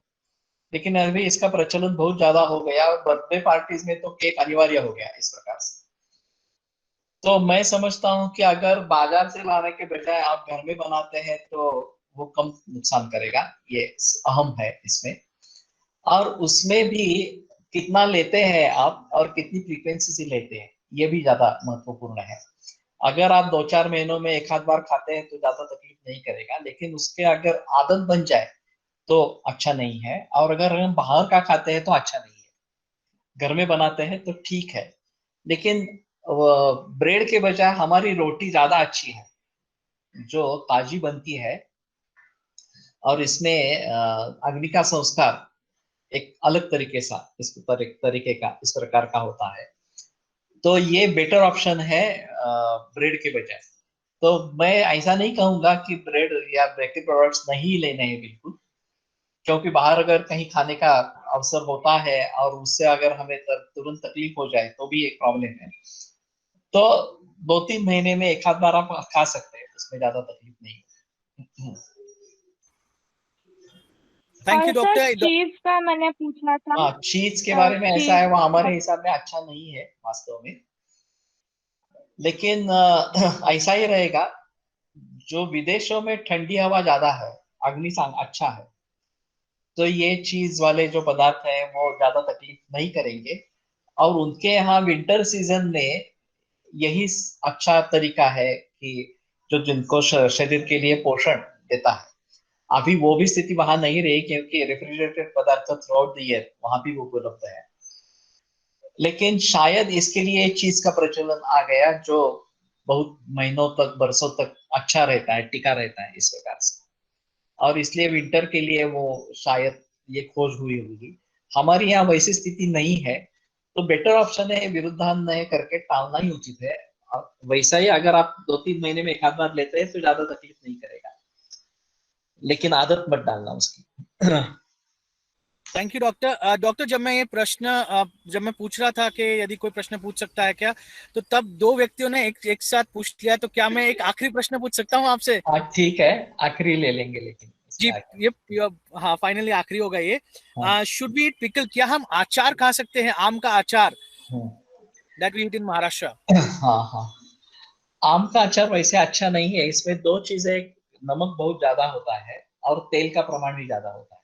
लेकिन अभी इसका प्रचलन बहुत ज्यादा हो गया और बर्थडे पार्टीज में तो केक अनिवार्य हो गया इस प्रकार से। तो मैं समझता हूँ कि अगर बाजार से लाने के बजाय आप घर में बनाते हैं तो वो कम नुकसान करेगा, ये अहम है इसमें। और उसमें भी कितना लेते हैं आप और कितनी फ्रीक्वेंसी से लेते हैं, ये भी ज्यादा महत्वपूर्ण है। अगर आप 2-4 महीनों में एक आध बार खाते हैं तो ज्यादा तकलीफ नहीं करेगा, लेकिन उसके अगर आदत बन जाए तो अच्छा नहीं है। और अगर हम बाहर का खाते हैं तो अच्छा नहीं है, घर में बनाते हैं तो ठीक है। लेकिन ब्रेड के बजाय हमारी रोटी ज्यादा अच्छी है, जो ताजी बनती है और इसमें अग्नि का संस्कार एक अलग तरीके का इस प्रकार का होता है, तो ये बेटर ऑप्शन है ब्रेड के बजाय। तो मैं ऐसा नहीं कहूंगा कि ब्रेड या बेकरी प्रोडक्ट्स नहीं लेने हैं बिल्कुल, क्योंकि बाहर अगर कहीं खाने का अवसर होता है और उससे अगर हमें तुरंत तकलीफ हो जाए तो भी एक प्रॉब्लम है। तो 2-3 महीने में एक आध बार आप खा सकते हैं, उसमें ज्यादा तकलीफ नहीं। Thank you doctor. चीज का मैंने पूछना था। हाँ, चीज के बारे में ऐसा है, वो हमारे हिसाब में अच्छा नहीं है वास्तव में, लेकिन ऐसा ही रहेगा। जो विदेशों में ठंडी हवा ज्यादा है, अग्निशांग अच्छा है, तो ये चीज वाले जो पदार्थ है वो ज्यादा तकलीफ नहीं करेंगे। और उनके यहाँ विंटर सीजन में यही अच्छा तरीका है कि जो जिनको शरीर के लिए पोषण देता है। अभी वो भी स्थिति वहां नहीं रही, क्योंकि रेफ्रिजरेटेड पदार्थ थ्रू आउट द ईयर वहां भी वो उपलब्ध है। लेकिन शायद इसके लिए एक चीज का प्रचलन आ गया जो बहुत महीनों तक, बरसों तक अच्छा रहता है, टिका रहता है इस प्रकार से, और इसलिए विंटर के लिए वो शायद ये खोज हुई होगी। हमारी यहाँ वैसी स्थिति नहीं है, तो बेटर ऑप्शन है विरुद्धान नहीं करके टालना ही उचित है। और वैसा ही अगर आप 2-3 महीने में एक आध बार लेते हैं तो ज्यादा तकलीफ नहीं करेगा, लेकिन आदत मत डालना उसकी। Thank you doctor. डॉक्टर, जब मैं ये प्रश्न जब मैं पूछ रहा था कि यदि कोई प्रश्न पूछ सकता है क्या, तो तब 2 व्यक्तियों ने एक साथ पूछ लिया, तो क्या मैं एक आखिरी प्रश्न पूछ सकता हूँ आपसे? ठीक है, आखिरी ले लेंगे लेकिन जी, ये हाँ फाइनली आखिरी होगा ये। Should we eat pickle? क्या हम अचार खा सकते हैं, आम का अचार that we eat in Maharashtra? हाँ, आम का अचार वैसे अच्छा नहीं है। इसमें 2 चीजें, नमक बहुत ज्यादा होता है और तेल का प्रमाण भी ज्यादा होता है।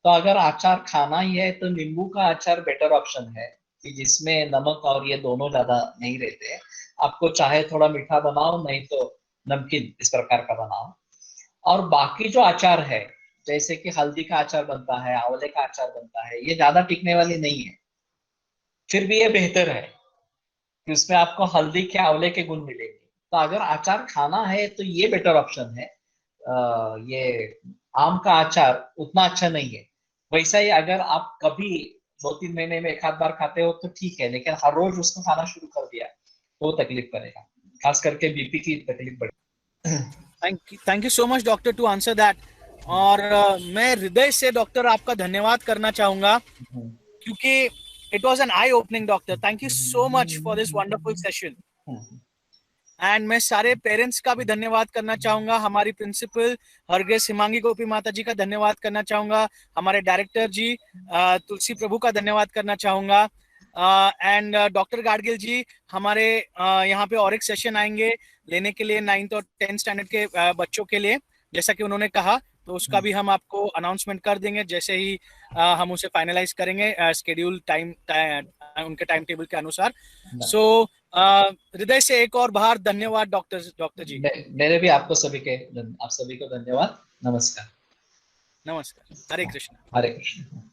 तो अगर अचार खाना ही है तो नींबू का अचार बेटर ऑप्शन है, कि जिसमें नमक और ये दोनों ज्यादा नहीं रहते। आपको चाहे थोड़ा मीठा बनाओ, नहीं तो नमकीन इस प्रकार का बनाओ। और बाकी जो अचार है, जैसे कि हल्दी का अचार बनता है, आंवले का अचार बनता है, ये ज्यादा टिकने वाली नहीं है। फिर भी ये बेहतर है कि उसमें आपको हल्दी के, आंवले के गुण मिलेंगे। तो अगर अचार खाना है तो ये बेटर ऑप्शन है। ये आम का अचार उतना अच्छा नहीं है। वैसा ही अगर आप कभी 2-3 महीने में एक आध बार खाते हो तो ठीक है, लेकिन हर रोज उसको खाना शुरू कर दिया तो तकलीफ करेगा, खास करके बीपी की तकलीफ बढ़ेगी। Thank you so much doctor to answer that. और मैं हृदय से डॉक्टर आपका धन्यवाद करना चाहूंगा, क्योंकि it was an I opening doctor. Thank you so much for this wonderful session. And मैं सारे पेरेंट्स का भी धन्यवाद करना चाहूंगा, हमारी प्रिंसिपल हरग्रेस हिमांगी गोपी माता जी का धन्यवाद करना चाहूंगा, हमारे डायरेक्टर जी तुलसी प्रभु का धन्यवाद करना चाहूंगा, एंड डॉक्टर गाडगिल जी हमारे यहाँ पे और एक सेशन आएंगे लेने के लिए 9th और 10th स्टैंडर्ड के बच्चों के लिए, जैसा कि उन्होंने कहा, तो उसका भी हम आपको अनाउंसमेंट कर देंगे जैसे ही हम उसे फाइनलाइज करेंगे, शेड्यूल टाइम उनके टाइम टेबल के अनुसार। सो हृदय से एक और बार धन्यवाद डॉक्टर जी। मेरे भी आप सभी को धन्यवाद। नमस्कार। नमस्कार। हरे कृष्ण। हरे कृष्ण।